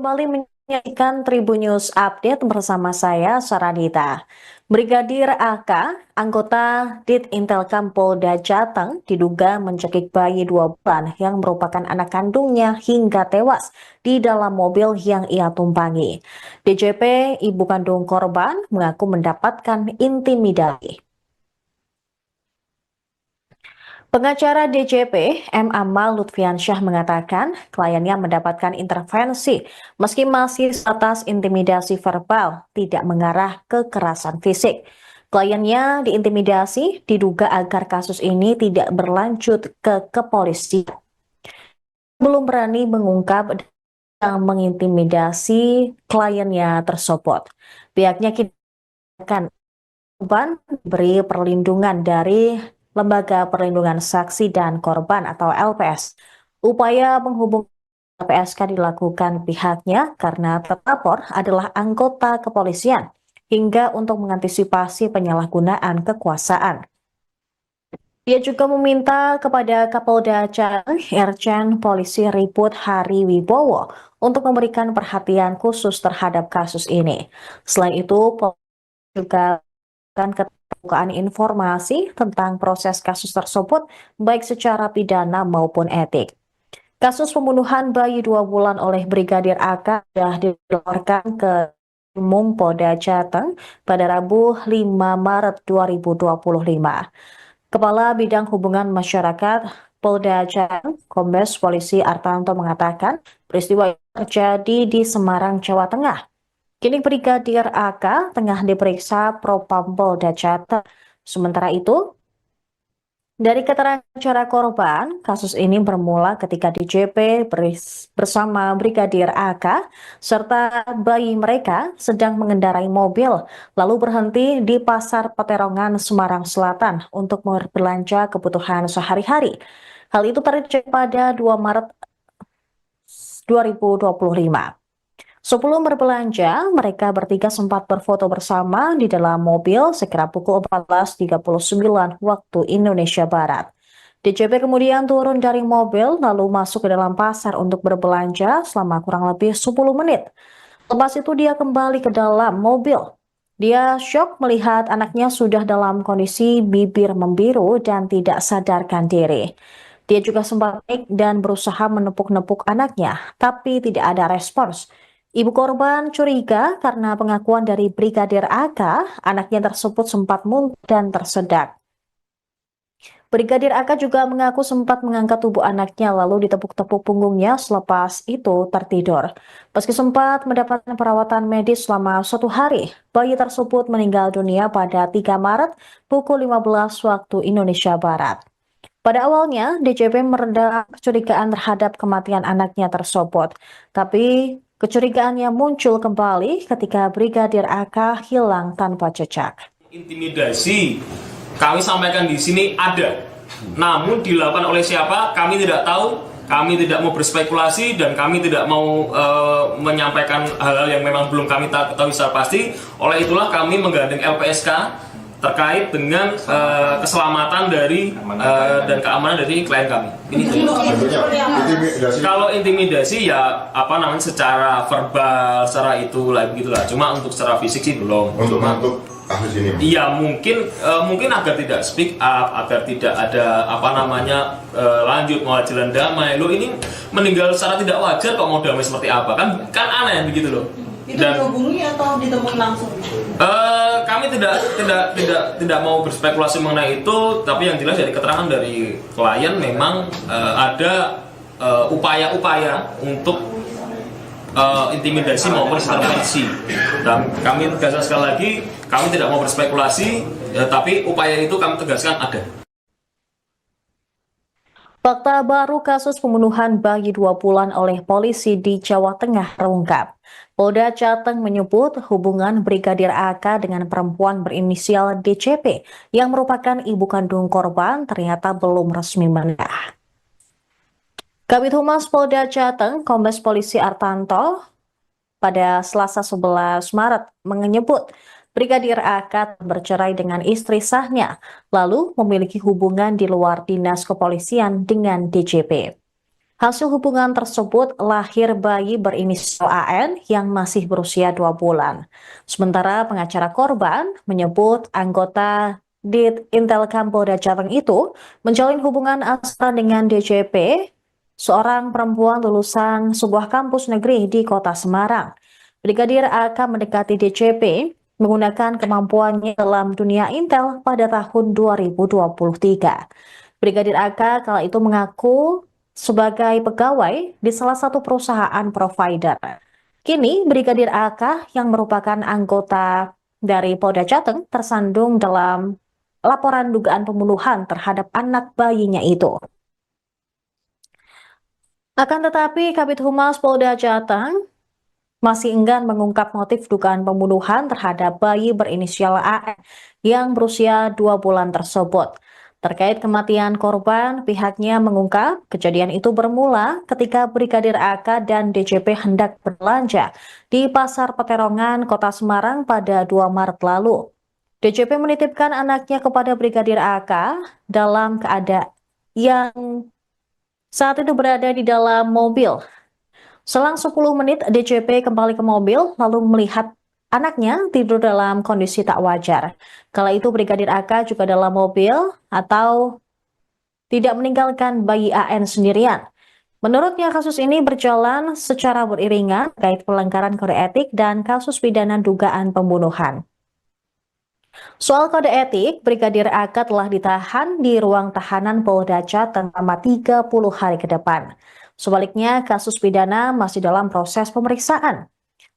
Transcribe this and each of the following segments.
Kembali menyaksikan Tribun News Update bersama saya, Saradita. Brigadir AK, anggota Ditintelkam Polda Jateng, diduga mencekik bayi 2 bulan yang merupakan anak kandungnya hingga tewas di dalam mobil yang ia tumpangi. DJP, ibu kandung korban, mengaku mendapatkan intimidasi. Pengacara DJP, M. Amal Lutfiansyah mengatakan kliennya mendapatkan intervensi meski masih atas intimidasi verbal, tidak mengarah ke kekerasan fisik. Kliennya diintimidasi diduga agar kasus ini tidak berlanjut ke kepolisian. Belum berani mengungkap yang mengintimidasi kliennya tersebut. Pihaknya akan beri perlindungan dari Lembaga Perlindungan Saksi dan Korban atau LPS. Upaya menghubungi LPSK dilakukan pihaknya karena terlapor adalah anggota kepolisian hingga untuk mengantisipasi penyalahgunaan kekuasaan. Dia juga meminta kepada Kapolda Jateng, Irjen Polisi Riput Hari Wibowo untuk memberikan perhatian khusus terhadap kasus ini. Selain itu, polisi juga keterbukaan informasi tentang proses kasus tersebut, baik secara pidana maupun etik. Kasus pembunuhan bayi 2 bulan oleh Brigadir AK sudah dilaporkan ke Umum Polda Jateng pada Rabu 5 Maret 2025. Kepala Bidang Hubungan Masyarakat Polda Jateng, Kombes Polisi Artanto mengatakan peristiwa itu terjadi di Semarang, Jawa Tengah. Kini Brigadir AK tengah diperiksa Propam Polda Jateng. Sementara itu, dari keterangan para korban, kasus ini bermula ketika DJP bersama Brigadir AK serta bayi mereka sedang mengendarai mobil, lalu berhenti di Pasar Peterongan, Semarang Selatan untuk berbelanja kebutuhan sehari-hari. Hal itu terjadi pada 2 Maret 2025. Sebelum berbelanja, mereka bertiga sempat berfoto bersama di dalam mobil sekira pukul 14.39 waktu Indonesia Barat. DJP kemudian turun dari mobil lalu masuk ke dalam pasar untuk berbelanja selama kurang lebih 10 menit. Lepas itu dia kembali ke dalam mobil. Dia syok melihat anaknya sudah dalam kondisi bibir membiru dan tidak sadarkan diri. Dia juga sempat panik dan berusaha menepuk-nepuk anaknya, tapi tidak ada respons. Ibu korban curiga karena pengakuan dari Brigadir AK, anaknya tersebut sempat muntah dan tersedak. Brigadir AK juga mengaku sempat mengangkat tubuh anaknya lalu ditepuk-tepuk punggungnya selepas itu tertidur. Meski sempat mendapatkan perawatan medis selama 1 hari, bayi tersebut meninggal dunia pada 3 Maret pukul 15 waktu Indonesia Barat. Pada awalnya, DJP meredam kecurigaan terhadap kematian anaknya tersebut. Tapi kecurigaannya muncul kembali ketika Brigadir AK hilang tanpa jejak. Intimidasi kami sampaikan di sini ada, namun dilakukan oleh siapa kami tidak tahu. Kami tidak mau berspekulasi dan kami tidak mau menyampaikan hal-hal yang memang belum kami ketahui secara pasti. Oleh itulah kami menggandeng LPSK terkait dengan keselamatan dari dan keamanan dari klien kami. Ini kalau intimidasi ya apa namanya secara verbal, secara itulah begitulah. Cuma untuk secara fisik sih belum. Untuk kasus ini. Iya mungkin agar tidak speak up, agar tidak ada apa namanya lanjut mau jalan damai. Lo ini meninggal secara tidak wajar kok mau damai seperti apa kan aneh begitu loh. Itu dihubungi atau ditemui langsung? Kami tidak mau berspekulasi mengenai itu, tapi yang jelas dari keterangan dari klien memang ada upaya-upaya untuk intimidasi maupun intervensi. Dan kami tegaskan sekali lagi, kami tidak mau berspekulasi, tapi upaya itu kami tegaskan ada. Fakta baru kasus pembunuhan bayi 2 bulan oleh polisi di Jawa Tengah terungkap. Polda Jateng menyebut hubungan Brigadir AK dengan perempuan berinisial DCP yang merupakan ibu kandung korban ternyata belum resmi menikah. Kabid Humas Polda Jateng, Kombes Polisi Artanto, pada Selasa 11 Maret menyebut Brigadir AK bercerai dengan istri sahnya, lalu memiliki hubungan di luar dinas kepolisian dengan DJP. Hasil hubungan tersebut lahir bayi berinisial AN yang masih berusia 2 bulan. Sementara pengacara korban menyebut anggota Dit Intelkam Polda Jateng itu menjalin hubungan asmara dengan DJP, seorang perempuan lulusan sebuah kampus negeri di kota Semarang. Brigadir AK mendekati DJP menggunakan kemampuannya dalam dunia intel pada tahun 2023. Brigadir AK kala itu mengaku sebagai pegawai di salah satu perusahaan provider. Kini Brigadir AK yang merupakan anggota dari Polda Jateng tersandung dalam laporan dugaan pembunuhan terhadap anak bayinya itu. Akan tetapi Kabid Humas Polda Jateng masih enggan mengungkap motif dugaan pembunuhan terhadap bayi berinisial AN yang berusia 2 bulan tersebut. Terkait kematian korban, pihaknya mengungkap kejadian itu bermula ketika Brigadir AK dan DJP hendak berbelanja di Pasar Peterongan, Kota Semarang pada 2 Maret lalu. DJP menitipkan anaknya kepada Brigadir AK dalam keadaan yang saat itu berada di dalam mobil. Selang 10 menit, DJP kembali ke mobil lalu melihat anaknya tidur dalam kondisi tak wajar. Kala itu Brigadir AK juga dalam mobil atau tidak meninggalkan bayi AN sendirian. Menurutnya kasus ini berjalan secara beriringan terkait pelanggaran kode etik dan kasus pidana dugaan pembunuhan. Soal kode etik, Brigadir AK telah ditahan di ruang tahanan Polda Jateng selama 30 hari ke depan. Sebaliknya, kasus pidana masih dalam proses pemeriksaan.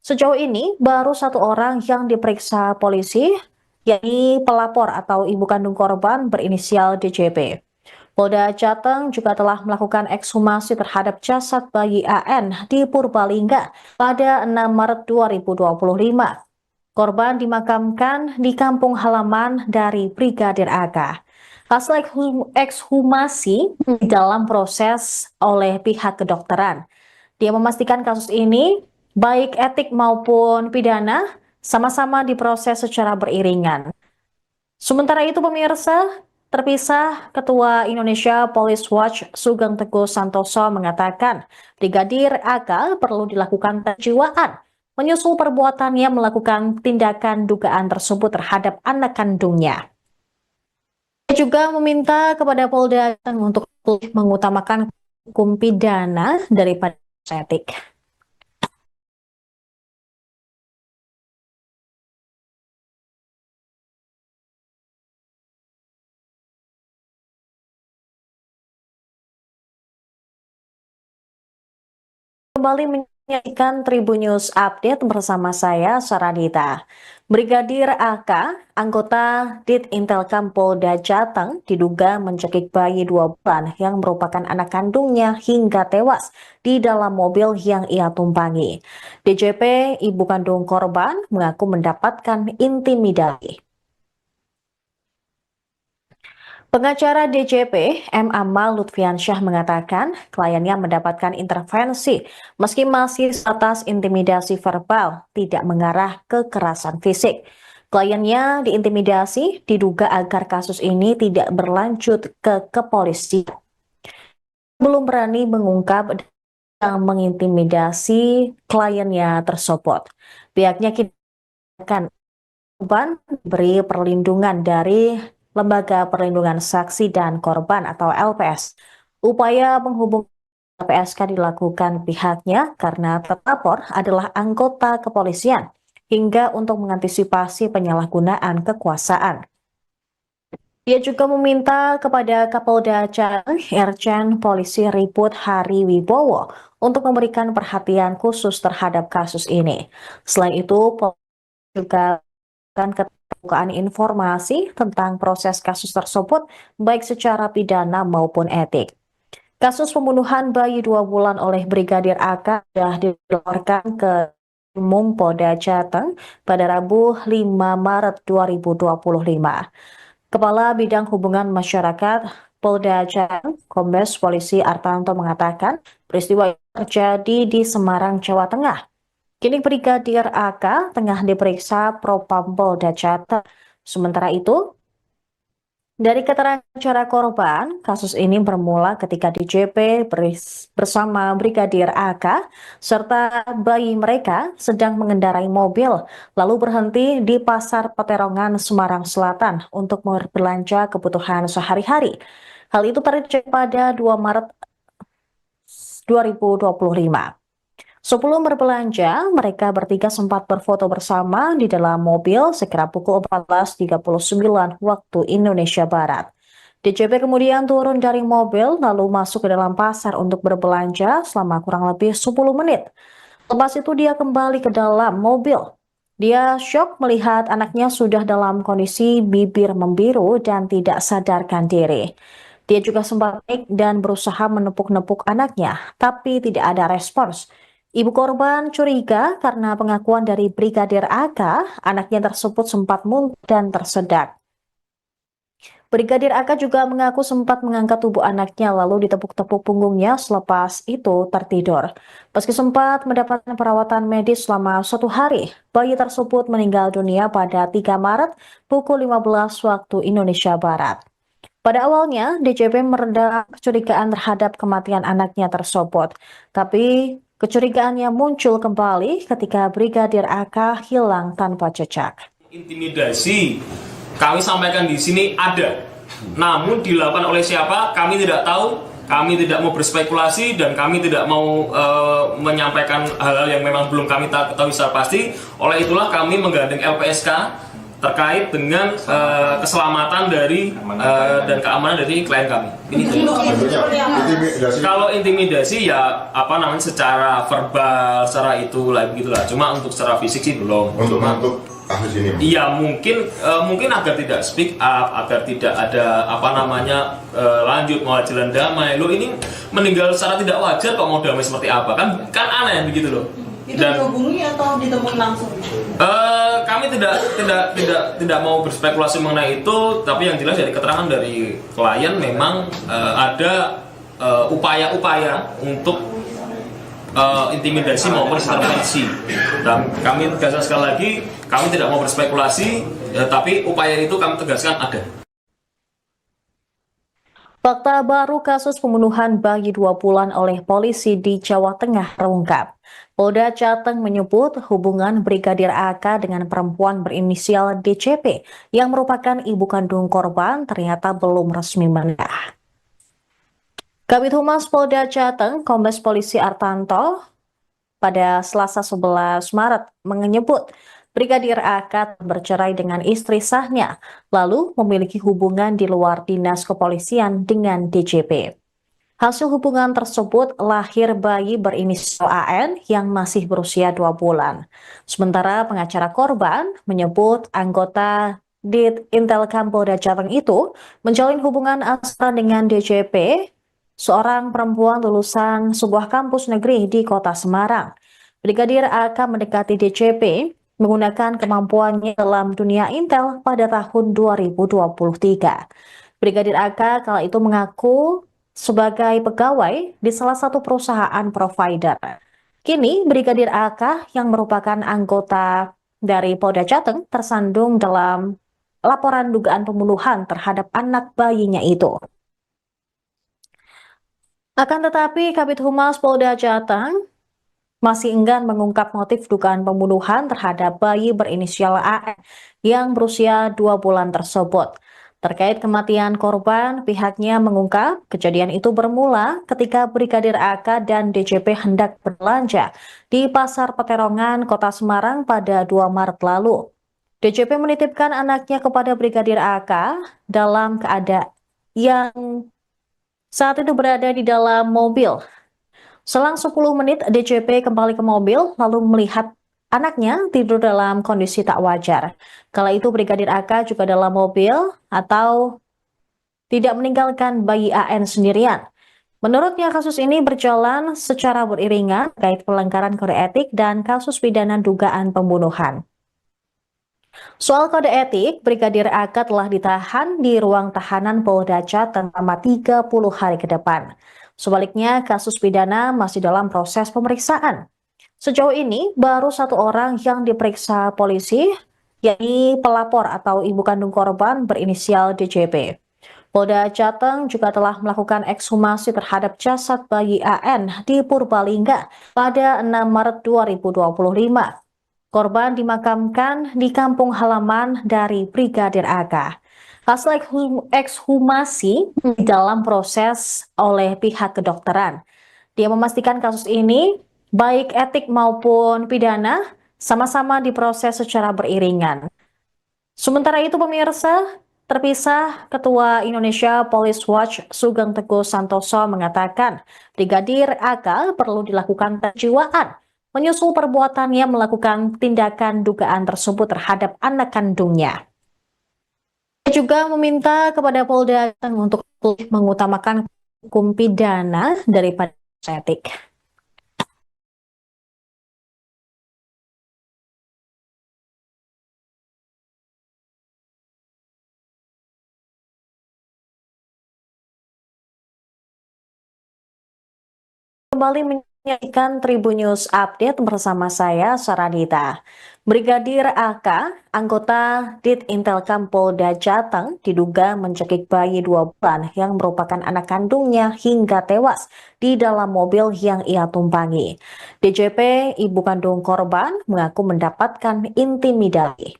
Sejauh ini, baru 1 orang yang diperiksa polisi, yakni pelapor atau ibu kandung korban berinisial DJP. Polda Jateng juga telah melakukan ekshumasi terhadap jasad bayi AN di Purbalingga pada 6 Maret 2025. Korban dimakamkan di kampung halaman dari Brigadir AK. Hasil ekshumasi dalam proses oleh pihak kedokteran. Dia memastikan kasus ini, baik etik maupun pidana, sama-sama diproses secara beriringan. Sementara itu pemirsa, terpisah Ketua Indonesia Police Watch Sugeng Teguh Santoso mengatakan Brigadir AK perlu dilakukan penjiwaan menyusul perbuatannya melakukan tindakan dugaan tersebut terhadap anak kandungnya. Dia juga meminta kepada Polda untuk mengutamakan hukum pidana daripada etik. Kembali menyaksikan Tribun News Update bersama saya, Saradita. Brigadir AK, anggota Dit Intelkam Polda Jateng, diduga mencekik bayi 2 bulan yang merupakan anak kandungnya hingga tewas di dalam mobil yang ia tumpangi. DJP, ibu kandung korban, mengaku mendapatkan intimidasi. Pengacara DJP, M. Amal Lutfiansyah mengatakan kliennya mendapatkan intervensi meski masih sebatas intimidasi verbal, tidak mengarah ke kekerasan fisik. Kliennya diintimidasi diduga agar kasus ini tidak berlanjut ke kepolisian. Belum berani mengungkap yang mengintimidasi kliennya tersebut. Pihaknya akan beri perlindungan dari Lembaga Perlindungan Saksi dan Korban atau LPS. Upaya menghubungi LPSK dilakukan pihaknya karena terlapor adalah anggota kepolisian hingga untuk mengantisipasi penyalahgunaan kekuasaan. Dia juga meminta kepada Kapolda Jateng, Irjen Polisi Riput Hari Wibowo untuk memberikan perhatian khusus terhadap kasus ini. Selain itu, Polisi juga akan keterbukaan informasi tentang proses kasus tersebut baik secara pidana maupun etik. Kasus pembunuhan bayi 2 bulan oleh Brigadir AK sudah dilaporkan ke Umum Polda Jateng pada Rabu 5 Maret 2025. Kepala Bidang Hubungan Masyarakat Polda Jateng, Kombes Polisi Artanto mengatakan peristiwa itu terjadi di Semarang, Jawa Tengah. Kini Brigadir AK tengah diperiksa Propam Polda Jateng. Sementara itu, Dari keterangan para korban, kasus ini bermula ketika DJP bersama Brigadir AK serta bayi mereka sedang mengendarai mobil, lalu berhenti di Pasar Peterongan, Semarang Selatan untuk berbelanja kebutuhan sehari-hari. Hal itu terjadi pada 2 Maret 2025. Sebelum berbelanja, mereka bertiga sempat berfoto bersama di dalam mobil sekira pukul 14.39 waktu Indonesia Barat. DJP kemudian turun dari mobil lalu masuk ke dalam pasar untuk berbelanja selama kurang lebih 10 menit. Lepas itu dia kembali ke dalam mobil. Dia syok melihat anaknya sudah dalam kondisi bibir membiru dan tidak sadarkan diri. Dia juga sempat panik dan berusaha menepuk-nepuk anaknya, tapi tidak ada respons. Ibu korban curiga karena pengakuan dari Brigadir AK, anaknya tersebut sempat muntah dan tersedak. Brigadir AK juga mengaku sempat mengangkat tubuh anaknya lalu ditepuk-tepuk punggungnya selepas itu tertidur. Meski sempat mendapatkan perawatan medis selama 1 hari, bayi tersebut meninggal dunia pada 3 Maret pukul 15 waktu Indonesia Barat. Pada awalnya, DJP meredam kecurigaan terhadap kematian anaknya tersebut. Tapi kecurigaannya muncul kembali ketika Brigadir AK hilang tanpa jejak. Intimidasi kami sampaikan di sini ada, namun dilakukan oleh siapa kami tidak tahu. Kami tidak mau berspekulasi dan kami tidak mau menyampaikan hal-hal yang memang belum kami ketahui secara pasti. Oleh itulah kami menggandeng LPSK terkait dengan keselamatan dari dan keamanan dari klien kami. Kalau intimidasi ya apa namanya secara verbal, secara itulah begitulah. Cuma untuk secara fisik sih belum. Untuk kasus ini. Iya mungkin agar tidak speak up, agar tidak ada apa namanya lanjut mau jalan damai. Lo ini meninggal secara tidak wajar kok mau damai seperti apa? Kan aneh begitu loh. Itu dihubungi atau ditemui langsung? Kami tidak mau berspekulasi mengenai itu, tapi yang jelas dari keterangan dari klien memang ada upaya-upaya untuk intimidasi maupun intervensi. Dan kami tegaskan sekali lagi, kami tidak mau berspekulasi, tapi upaya itu kami tegaskan ada. Fakta baru kasus pembunuhan bayi 2 bulan oleh polisi di Jawa Tengah terungkap. Polda Jateng menyebut hubungan Brigadir AK dengan perempuan berinisial DCP yang merupakan ibu kandung korban ternyata belum resmi menikah. Kabid Humas Polda Jateng, Kombes Polisi Artanto, pada Selasa 11 Maret menyebut Brigadir AK bercerai dengan istri sahnya, lalu memiliki hubungan di luar dinas kepolisian dengan DJP. Hasil hubungan tersebut lahir bayi berinisial AN yang masih berusia 2 bulan. Sementara pengacara korban menyebut anggota Dit Intelkam Polda Jateng itu menjalin hubungan asmara dengan DJP, seorang perempuan lulusan sebuah kampus negeri di kota Semarang. Brigadir AK mendekati DJP menggunakan kemampuannya dalam dunia intel pada tahun 2023. Brigadir AK kala itu mengaku sebagai pegawai di salah satu perusahaan provider. Kini Brigadir AK yang merupakan anggota dari Polda Jateng tersandung dalam laporan dugaan pembunuhan terhadap anak bayinya itu. Akan tetapi Kabid Humas Polda Jateng masih enggan mengungkap motif dugaan pembunuhan terhadap bayi berinisial AN yang berusia 2 bulan tersebut. Terkait kematian korban, pihaknya mengungkap kejadian itu bermula ketika Brigadir AK dan DJP hendak berbelanja di Pasar Peterongan, Kota Semarang pada 2 Maret lalu. DJP menitipkan anaknya kepada Brigadir AK dalam keadaan yang saat itu berada di dalam mobil. Selang 10 menit, DJP kembali ke mobil lalu melihat anaknya tidur dalam kondisi tak wajar. Kala itu Brigadir AK juga dalam mobil atau tidak meninggalkan bayi AN sendirian. Menurutnya kasus ini berjalan secara beriringan terkait pelanggaran kode etik dan kasus pidana dugaan pembunuhan. Soal kode etik, Brigadir AK telah ditahan di ruang tahanan Polda Jateng selama 30 hari ke depan. Sebaliknya, kasus pidana masih dalam proses pemeriksaan. Sejauh ini, baru 1 orang yang diperiksa polisi, yakni pelapor atau ibu kandung korban berinisial DJP. Polda Jateng juga telah melakukan ekshumasi terhadap jasad bayi AN di Purbalingga pada 6 Maret 2025. Korban dimakamkan di kampung halaman dari Brigadir AK. Hasil ekshumasi dalam proses oleh pihak kedokteran. Dia memastikan kasus ini, baik etik maupun pidana, sama-sama diproses secara beriringan. Sementara itu pemirsa, terpisah Ketua Indonesia Police Watch Sugeng Teguh Santoso mengatakan Brigadir AK perlu dilakukan kejiwaan menyusul perbuatannya melakukan tindakan dugaan tersebut terhadap anak kandungnya. Dia juga meminta kepada Polda untuk mengutamakan hukum pidana daripada etik. Kembali menyaksikan Tribun News Update bersama saya, Saradita. Brigadir AK, anggota Ditintelkam Polda Jateng, diduga mencekik bayi 2 bulan yang merupakan anak kandungnya hingga tewas di dalam mobil yang ia tumpangi. DJP, ibu kandung korban, mengaku mendapatkan intimidasi.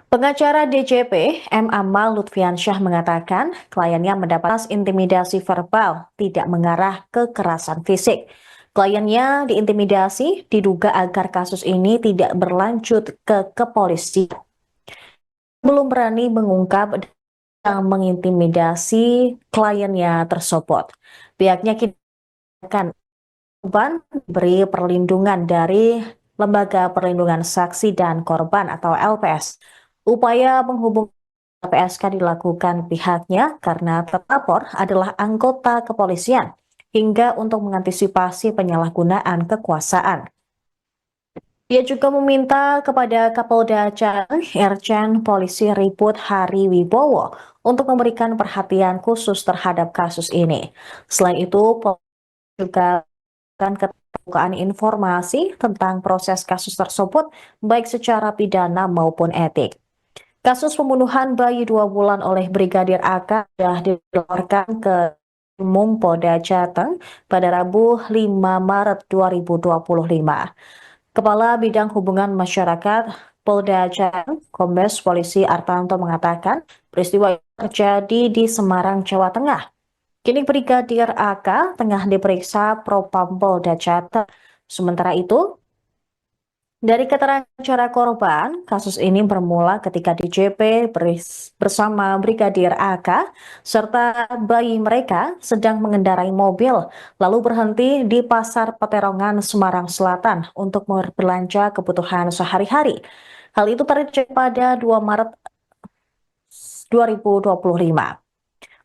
Pengacara DJP, M. Amal Lutfiansyah mengatakan kliennya mendapat intimidasi verbal, tidak mengarah ke kekerasan fisik. Kliennya diintimidasi diduga agar kasus ini tidak berlanjut ke kepolisian. Belum berani mengungkap yang mengintimidasi kliennya tersebut. Pihaknya akan beri perlindungan dari Lembaga Perlindungan Saksi dan Korban atau LPS. Upaya penghubungan LPSK dilakukan pihaknya karena terlapor adalah anggota kepolisian hingga untuk mengantisipasi penyalahgunaan kekuasaan. Dia juga meminta kepada Kapolda Jateng, Irjen Polisi Riput Hari Wibowo untuk memberikan perhatian khusus terhadap kasus ini. Selain itu, Polisi juga akan keterbukaan informasi tentang proses kasus tersebut baik secara pidana maupun etik. Kasus pembunuhan bayi 2 bulan oleh Brigadir AK sudah dilaporkan ke Umum Polda Jateng pada Rabu 5 Maret 2025. Kepala Bidang Hubungan Masyarakat Polda Jateng, Kombes Polisi Artanto mengatakan peristiwa terjadi di Semarang, Jawa Tengah. Kini Brigadir AK tengah diperiksa Propam Polda Jateng. Sementara itu, dari keterangan korban, kasus ini bermula ketika DJP bersama Brigadir AK serta bayi mereka sedang mengendarai mobil, lalu berhenti di Pasar Peterongan, Semarang Selatan untuk berbelanja kebutuhan sehari-hari. Hal itu terjadi pada 2 Maret 2025.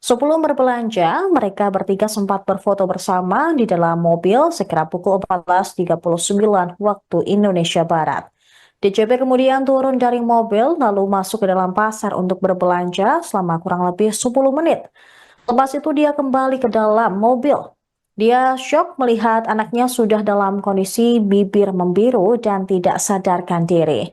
Sebelum berbelanja, mereka bertiga sempat berfoto bersama di dalam mobil sekira pukul 14.39 waktu Indonesia Barat. DJP kemudian turun dari mobil lalu masuk ke dalam pasar untuk berbelanja selama kurang lebih 10 menit. Lepas itu dia kembali ke dalam mobil. Dia syok melihat anaknya sudah dalam kondisi bibir membiru dan tidak sadarkan diri.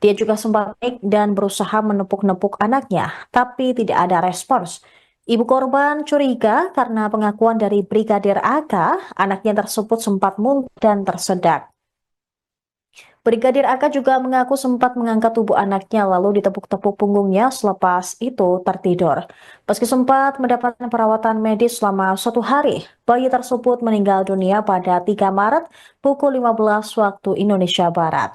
Dia juga sempat panik dan berusaha menepuk-nepuk anaknya, tapi tidak ada respons. Ibu korban curiga karena pengakuan dari Brigadir AK, anaknya tersebut sempat muntah dan tersedak. Brigadir AK juga mengaku sempat mengangkat tubuh anaknya lalu ditepuk-tepuk punggungnya selepas itu tertidur. Meski sempat mendapatkan perawatan medis selama 1 hari, bayi tersebut meninggal dunia pada 3 Maret pukul 15 waktu Indonesia Barat.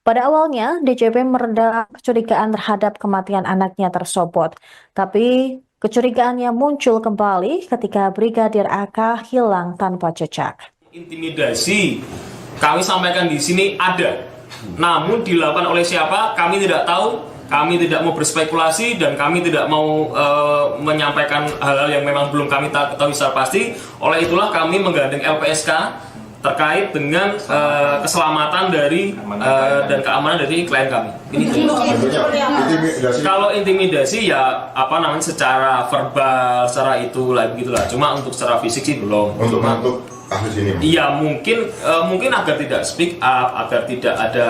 Pada awalnya, DJP meredam kecurigaan terhadap kematian anaknya tersebut, tapi kecurigaannya muncul kembali ketika Brigadir AK hilang tanpa jejak. Intimidasi kami sampaikan di sini ada, namun dilakukan oleh siapa kami tidak tahu. Kami tidak mau berspekulasi dan kami tidak mau menyampaikan hal-hal yang memang belum kami ketahui secara pasti. Oleh itulah kami menggandeng LPSK terkait dengan keselamatan dari dan keamanan dari klien kami. Kalau intimidasi ya apa namanya secara verbal, secara itu lah begitulah. Cuma untuk secara fisik sih belum. Untuk kasus ini, Bang? Iya, mungkin agar tidak speak up, agar tidak ada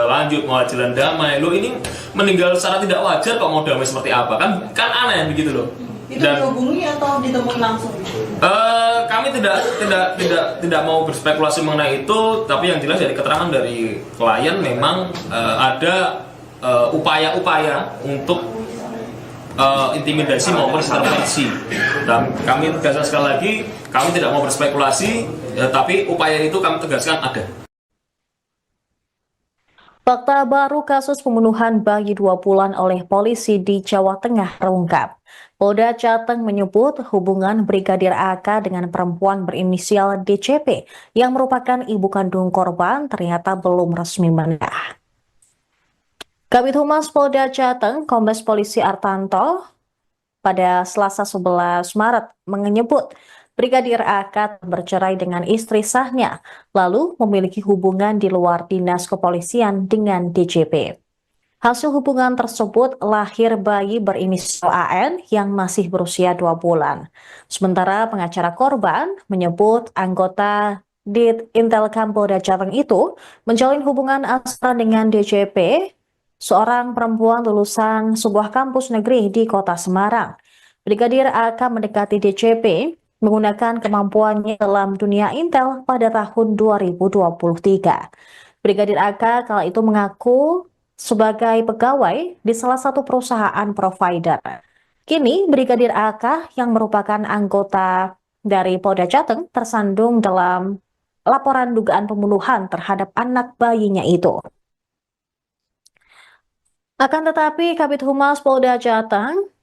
lanjut mau jalan damai. Lo ini meninggal secara tidak wajar kok mau damai seperti apa? Kan aneh begitu loh. Itu dihubungi atau ditemui langsung? Kami tidak mau berspekulasi mengenai itu, tapi yang jelas dari keterangan dari klien memang ada upaya-upaya untuk intimidasi maupun intervensi. Dan kami tegaskan sekali lagi, kami tidak mau berspekulasi, tapi upaya itu kami tegaskan ada. Fakta baru kasus pembunuhan bayi 2 bulan oleh polisi di Jawa Tengah terungkap. Polda Jateng menyebut hubungan Brigadir AK dengan perempuan berinisial DCP yang merupakan ibu kandung korban ternyata belum resmi menikah. Kabid Humas Polda Jateng, Kombes Polisi Artanto, pada Selasa 11 Maret menyebut Brigadir AK bercerai dengan istri sahnya, lalu memiliki hubungan di luar dinas kepolisian dengan DCP. Hasil hubungan tersebut lahir bayi berinisial AN yang masih berusia 2 bulan. Sementara pengacara korban menyebut anggota Dit Intelkam Polda Jateng itu menjalin hubungan asmara dengan DCP, seorang perempuan lulusan sebuah kampus negeri di kota Semarang. Brigadir AK mendekati DCP menggunakan kemampuannya dalam dunia intel pada tahun 2023. Brigadir AK kala itu mengaku sebagai pegawai di salah satu perusahaan provider. Kini Brigadir AK yang merupakan anggota dari Polda Jateng tersandung dalam laporan dugaan pembunuhan terhadap anak bayinya itu. Akan tetapi, Kabid Humas Polda Jateng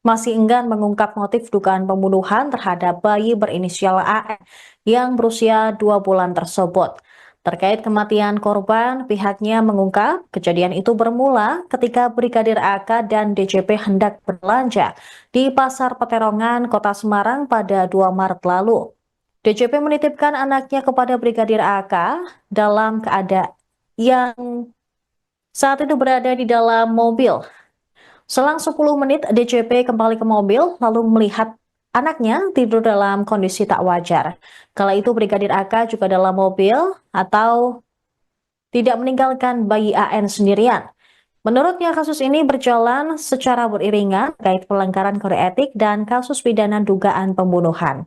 masih enggan mengungkap motif dugaan pembunuhan terhadap bayi berinisial AN yang berusia 2 bulan tersebut. Terkait kematian korban, pihaknya mengungkap kejadian itu bermula ketika Brigadir AK dan DCP hendak berbelanja di Pasar Peterongan, Kota Semarang pada 2 Maret lalu. DCP menitipkan anaknya kepada Brigadir AK dalam keadaan yang saat itu berada di dalam mobil. Selang 10 menit, DCP kembali ke mobil lalu melihat anaknya tidur dalam kondisi tak wajar. Kala itu Brigadir AK juga dalam mobil atau tidak meninggalkan bayi AN sendirian. Menurutnya kasus ini berjalan secara beriringan terkait pelanggaran kode etik dan kasus pidana dugaan pembunuhan.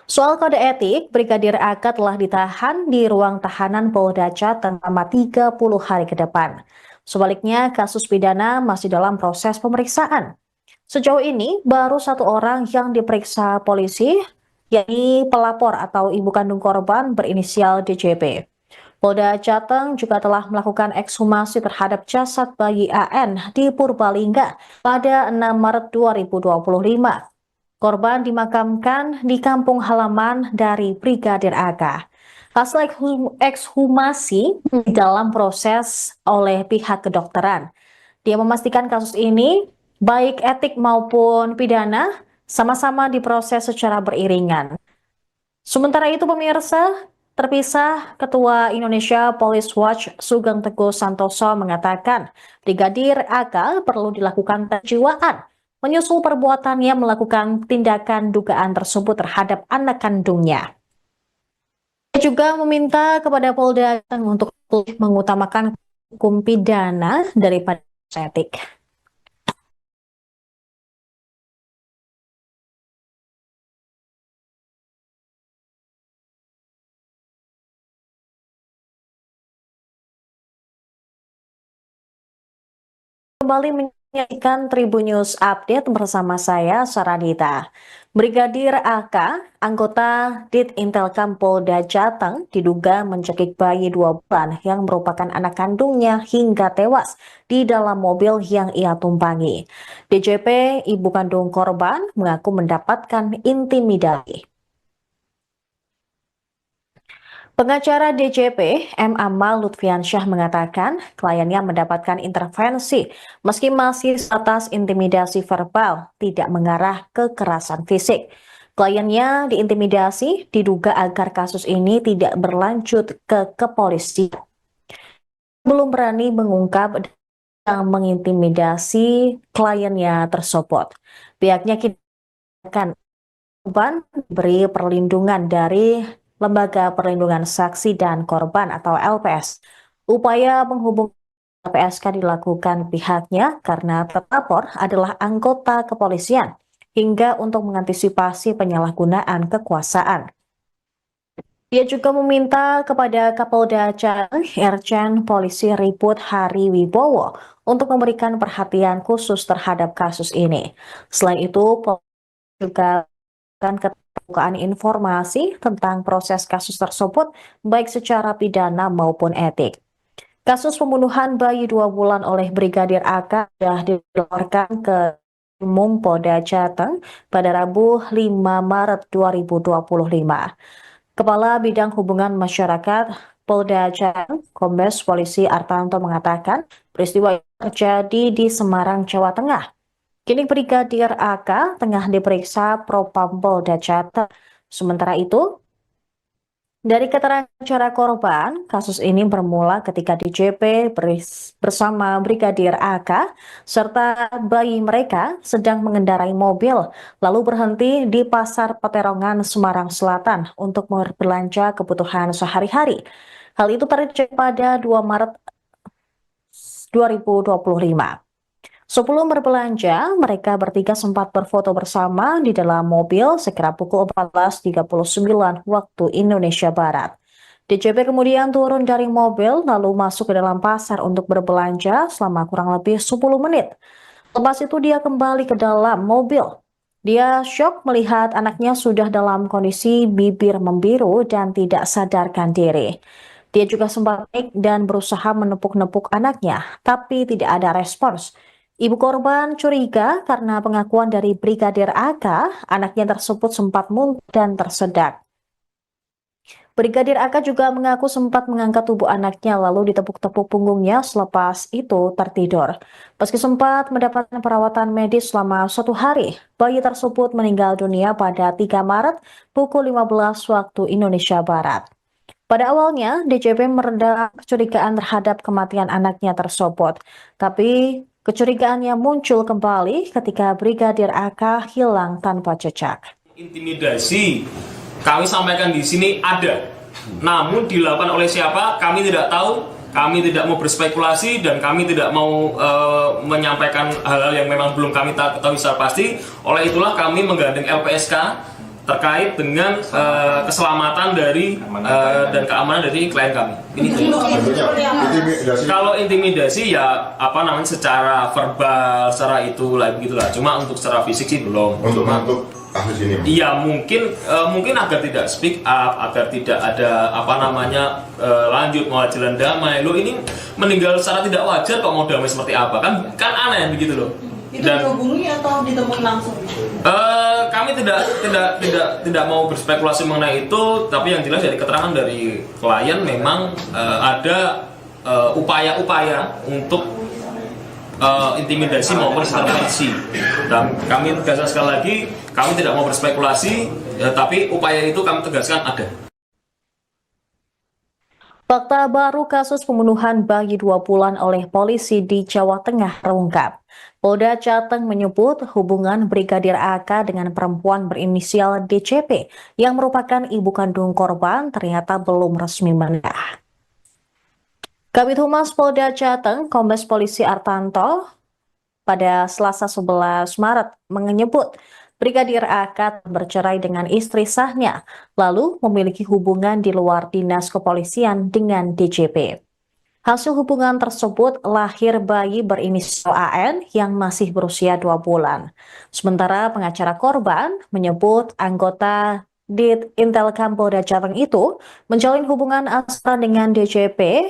Soal kode etik, Brigadir AK telah ditahan di ruang tahanan Polda Jateng selama 30 hari ke depan. Sebaliknya, kasus pidana masih dalam proses pemeriksaan. Sejauh ini, baru 1 orang yang diperiksa polisi, yakni pelapor atau ibu kandung korban berinisial DCP. Polda Jateng juga telah melakukan ekshumasi terhadap jasad bayi AN di Purbalingga pada 6 Maret 2025. Korban dimakamkan di kampung halaman dari Brigadir AK. Hasil ekshumasi dalam proses oleh pihak kedokteran. Dia memastikan kasus ini, baik etik maupun pidana, sama-sama diproses secara beriringan. Sementara itu pemirsa, terpisah Ketua Indonesia Police Watch Sugeng Teguh Santoso mengatakan Brigadir AK perlu dilakukan kejiwaan menyusul perbuatannya melakukan tindakan dugaan tersebut terhadap anak kandungnya. Dia juga meminta kepada Polda untuk mengutamakan hukum pidana daripada etik. Kembali menyaksikan Tribun News Update bersama saya, Saradita. Brigadir AK, anggota Dit Intelkam Polda Jateng, diduga mencekik bayi 2 bulan yang merupakan anak kandungnya hingga tewas di dalam mobil yang ia tumpangi. DCP, ibu kandung korban, mengaku mendapatkan intimidasi. Pengacara DCP, M. Amal Lutfiansyah mengatakan kliennya mendapatkan intervensi meski masih atas intimidasi verbal, tidak mengarah ke kekerasan fisik. Kliennya diintimidasi diduga agar kasus ini tidak berlanjut ke kepolisian. Belum berani mengungkap yang mengintimidasi kliennya tersebut. Pihaknya akan korban diberi perlindungan dari Lembaga Perlindungan Saksi dan Korban atau LPS. Upaya penghubungan LPSK dilakukan pihaknya karena terlapor adalah anggota kepolisian hingga untuk mengantisipasi penyalahgunaan kekuasaan. Dia juga meminta kepada Kapolda Jateng, Irjen Polisi Riput Hari Wibowo untuk memberikan perhatian khusus terhadap kasus ini. Selain itu, polisi juga akan keterbukaan informasi tentang proses kasus tersebut, baik secara pidana maupun etik. Kasus pembunuhan bayi 2 bulan oleh Brigadir AK sudah dilaporkan ke Umum Polda Jateng pada Rabu 5 Maret 2025. Kepala Bidang Hubungan Masyarakat Polda Jateng, Kombes Polisi Artanto mengatakan peristiwa itu terjadi di Semarang, Jawa Tengah. Kini Brigadir AK tengah diperiksa Propam Polda Jateng. Sementara itu, dari keterangan secara korban, kasus ini bermula ketika DJP bersama Brigadir AK serta bayi mereka sedang mengendarai mobil, lalu berhenti di Pasar Peterongan, Semarang Selatan untuk berbelanja kebutuhan sehari-hari. Hal itu terjadi pada 2 Maret 2025. Sebelum berbelanja, mereka bertiga sempat berfoto bersama di dalam mobil sekira pukul 14.39 waktu Indonesia Barat. DJP kemudian turun dari mobil lalu masuk ke dalam pasar untuk berbelanja selama kurang lebih 10 menit. Lepas itu dia kembali ke dalam mobil. Dia syok melihat anaknya sudah dalam kondisi bibir membiru dan tidak sadarkan diri. Dia juga sempat panik dan berusaha menepuk-nepuk anaknya, tapi tidak ada respons. Ibu korban curiga karena pengakuan dari Brigadir AK, anaknya tersebut sempat muntah dan tersedak. Brigadir AK juga mengaku sempat mengangkat tubuh anaknya lalu ditepuk-tepuk punggungnya selepas itu tertidur. Meski sempat mendapatkan perawatan medis selama 1 hari, bayi tersebut meninggal dunia pada 3 Maret pukul 15 waktu Indonesia Barat. Pada awalnya, DJP meredam kecurigaan terhadap kematian anaknya tersebut, tapi kecurigaannya muncul kembali ketika Brigadir AK hilang tanpa jejak. Intimidasi kami sampaikan di sini ada, namun dilakukan oleh siapa kami tidak tahu. Kami tidak mau berspekulasi dan kami tidak mau menyampaikan hal-hal yang memang belum kami ketahui secara pasti. Oleh itulah kami menggandeng LPSK terkait dengan keselamatan dari dan keamanan dari klien kami. Ini Intimidasi. kalau intimidasi ya secara verbal, secara itulah begitulah. Cuma untuk secara fisik sih belum. Untuk Cuma, kasus ini, Mas. iya mungkin agar tidak speak up, agar tidak ada lanjut mau jalan damai. Lo ini meninggal secara tidak wajar kok mau damai seperti apa? Kan aneh begitu loh. Itu dihubungi atau ditemui langsung? Kami tidak mau berspekulasi mengenai itu, tapi yang jelas dari keterangan dari klien memang ada upaya-upaya untuk intimidasi maupun intervensi. Dan kami tegaskan sekali lagi, kami tidak mau berspekulasi, tapi upaya itu kami tegaskan ada. Fakta baru kasus pembunuhan bayi 2 bulan oleh polisi di Jawa Tengah terungkap. Polda Jateng menyebut hubungan Brigadir AK dengan perempuan berinisial DCP yang merupakan ibu kandung korban ternyata belum resmi menikah. Kabid Humas Polda Jateng, Kombes Polisi Artanto, pada Selasa 11 Maret menyebut Brigadir AK bercerai dengan istri sahnya, lalu memiliki hubungan di luar dinas kepolisian dengan DJP. Hasil hubungan tersebut lahir bayi berinisial AN yang masih berusia 2 bulan. Sementara pengacara korban menyebut anggota Dit Intelkam Polda Jateng itu menjalin hubungan asmara dengan DJP,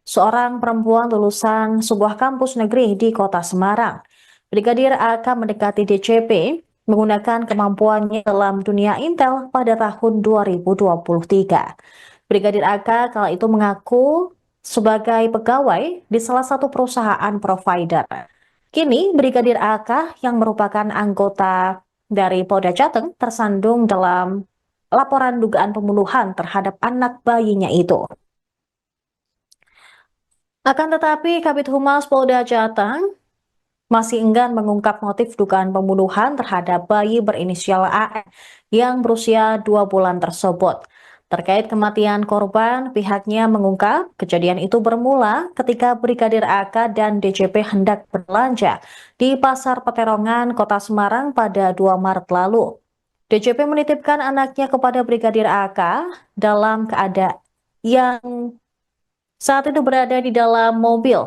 seorang perempuan lulusan sebuah kampus negeri di kota Semarang. Brigadir AK mendekati DJP menggunakan kemampuannya dalam dunia intel pada tahun 2023. Brigadir AK kala itu mengaku sebagai pegawai di salah satu perusahaan provider. Kini Brigadir AK yang merupakan anggota dari Polda Jateng tersandung dalam laporan dugaan pembunuhan terhadap anak bayinya itu. Akan tetapi Kabid Humas Polda Jateng masih enggan mengungkap motif dugaan pembunuhan terhadap bayi berinisial AN yang berusia 2 bulan tersebut. Terkait kematian korban, pihaknya mengungkap kejadian itu bermula ketika Brigadir AK dan DJP hendak berbelanja di Pasar Peterongan, Kota Semarang pada 2 Maret lalu. DJP menitipkan anaknya kepada Brigadir AK dalam keadaan yang saat itu berada di dalam mobil.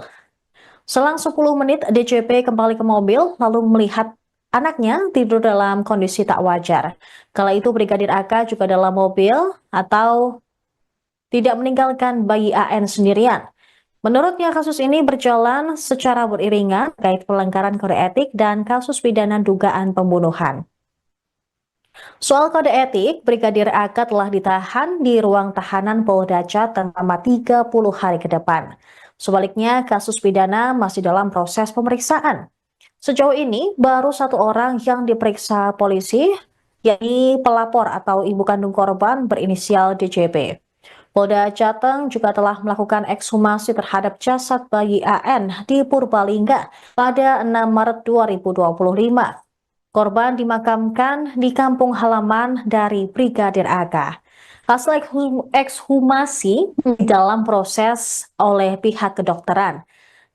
Selang 10 menit, DJP kembali ke mobil lalu melihat anaknya tidur dalam kondisi tak wajar. Kala itu Brigadir AK juga dalam mobil atau tidak meninggalkan bayi AN sendirian. Menurutnya kasus ini berjalan secara beriringan terkait pelanggaran kode etik dan kasus pidana dugaan pembunuhan. Soal kode etik, Brigadir AK telah ditahan di ruang tahanan Polda Jateng selama 30 hari ke depan. Sebaliknya, kasus pidana masih dalam proses pemeriksaan. Sejauh ini, baru 1 orang yang diperiksa polisi, yakni pelapor atau ibu kandung korban berinisial DJP. Polda Jateng juga telah melakukan ekshumasi terhadap jasad bayi AN di Purbalingga pada 6 Maret 2025. Korban dimakamkan di kampung halaman dari Brigadir AK. Hasil ekshumasi dalam proses oleh pihak kedokteran.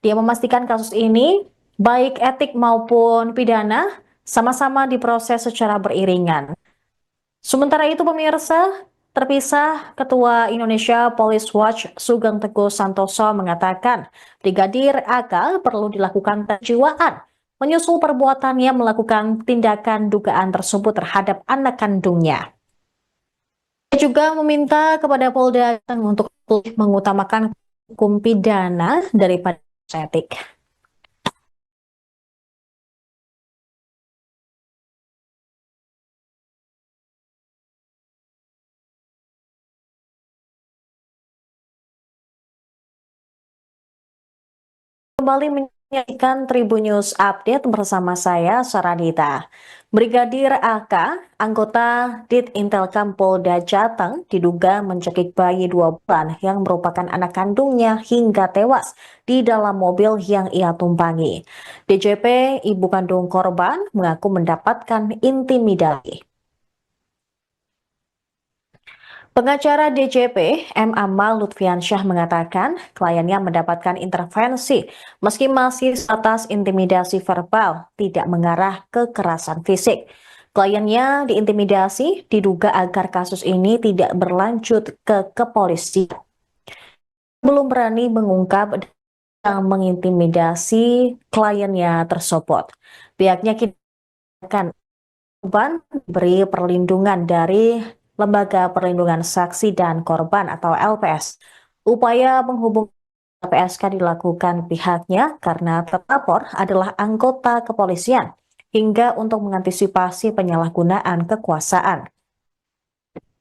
Dia memastikan kasus ini, baik etik maupun pidana, sama-sama diproses secara beriringan. Sementara itu pemirsa, terpisah Ketua Indonesia Police Watch Sugeng Teguh Santoso mengatakan Brigadir AK perlu dilakukan kejiwaan menyusul perbuatannya melakukan tindakan dugaan tersebut terhadap anak kandungnya. Dia juga meminta kepada Polda Jateng untuk mengutamakan hukum pidana daripada etik. Kembali menyaksikan Tribun News Update bersama saya, Saradita. Brigadir AK, anggota Ditintelkam Polda Jateng, diduga mencekik bayi 2 bulan yang merupakan anak kandungnya hingga tewas di dalam mobil yang ia tumpangi. DJP, ibu kandung korban, mengaku mendapatkan intimidasi. Pengacara DJP, M. Amal Lutfiansyah mengatakan kliennya mendapatkan intervensi meski masih sebatas intimidasi verbal, tidak mengarah ke kekerasan fisik. Kliennya diintimidasi diduga agar kasus ini tidak berlanjut ke kepolisian. Belum berani mengungkap yang mengintimidasi kliennya tersebut. Pihaknya akan beri perlindungan dari Lembaga Perlindungan Saksi dan Korban atau LPS. Upaya menghubungi LPSK dilakukan pihaknya karena terlapor adalah anggota kepolisian hingga untuk mengantisipasi penyalahgunaan kekuasaan.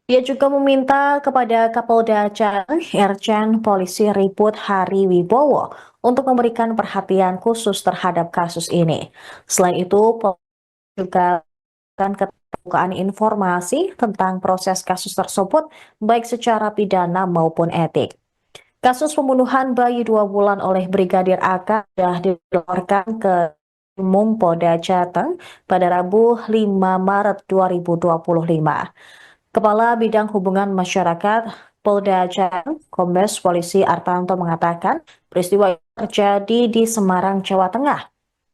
Dia juga meminta kepada Kapolda Jateng, Irjen Polisi Riput Hari Wibowo untuk memberikan perhatian khusus terhadap kasus ini. Selain itu, Polisi juga akan keterbukaan informasi tentang proses kasus tersebut baik secara pidana maupun etik. Kasus pembunuhan bayi 2 bulan oleh Brigadir AK sudah dilaporkan ke Umum Polda Jateng pada Rabu 5 Maret 2025. Kepala Bidang Hubungan Masyarakat Polda Jateng, Kombes Polisi Artanto mengatakan peristiwa terjadi di Semarang, Jawa Tengah.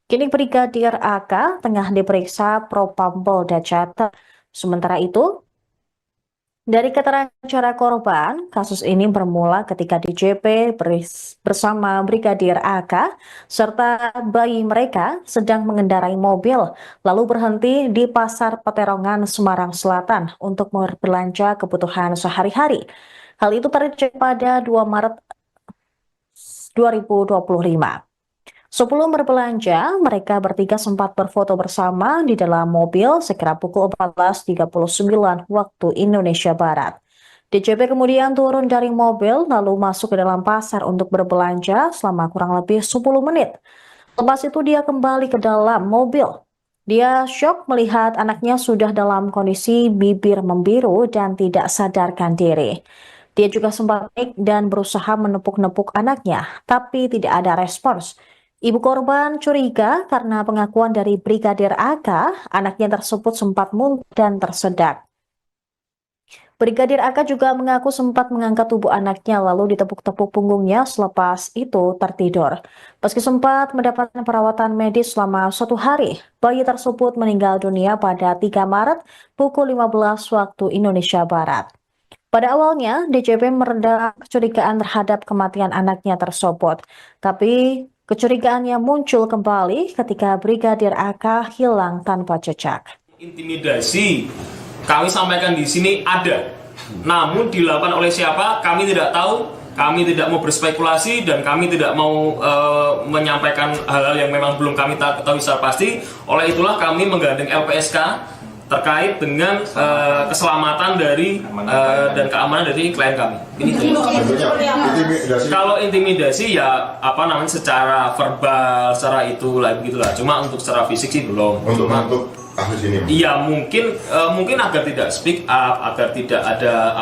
Kini Brigadir AK tengah diperiksa Propam Polda Jateng. Sementara itu, dari keterangan cara korban, kasus ini bermula ketika DJP bersama Brigadir AK serta bayi mereka sedang mengendarai mobil, lalu berhenti di Pasar Peterongan, Semarang Selatan untuk berbelanja kebutuhan sehari-hari. Hal itu terjadi pada 2 Maret 2025. Sebelum berbelanja, mereka bertiga sempat berfoto bersama di dalam mobil sekira pukul 14.39 waktu Indonesia Barat. DJP kemudian turun dari mobil lalu masuk ke dalam pasar untuk berbelanja selama kurang lebih 10 menit. Lepas itu dia kembali ke dalam mobil. Dia syok melihat anaknya sudah dalam kondisi bibir membiru dan tidak sadarkan diri. Dia juga sempat panik dan berusaha menepuk-nepuk anaknya, tapi tidak ada respons. Ibu korban curiga karena pengakuan dari Brigadir AK, anaknya tersebut sempat muntah dan tersedak. Brigadir AK juga mengaku sempat mengangkat tubuh anaknya lalu ditepuk-tepuk punggungnya selepas itu tertidur. Meski sempat mendapatkan perawatan medis selama 1 hari, bayi tersebut meninggal dunia pada 3 Maret pukul 15 waktu Indonesia Barat. Pada awalnya, DJP meredam kecurigaan terhadap kematian anaknya tersebut. Tapi kecurigaannya muncul kembali ketika Brigadir AK hilang tanpa jejak. Intimidasi kami sampaikan di sini ada, namun dilakukan oleh siapa kami tidak tahu. Kami tidak mau berspekulasi dan kami tidak mau menyampaikan hal-hal yang memang belum kami ketahui secara pasti. Oleh itulah kami menggandeng LPSK terkait dengan keselamatan dari dan keamanan dari klien kami. Ini Bentuknya intimidasi. kalau intimidasi ya secara verbal, secara itulah begitulah. Cuma untuk secara fisik sih belum. Untuk kasus ini. Iya mungkin agar tidak speak up, agar tidak ada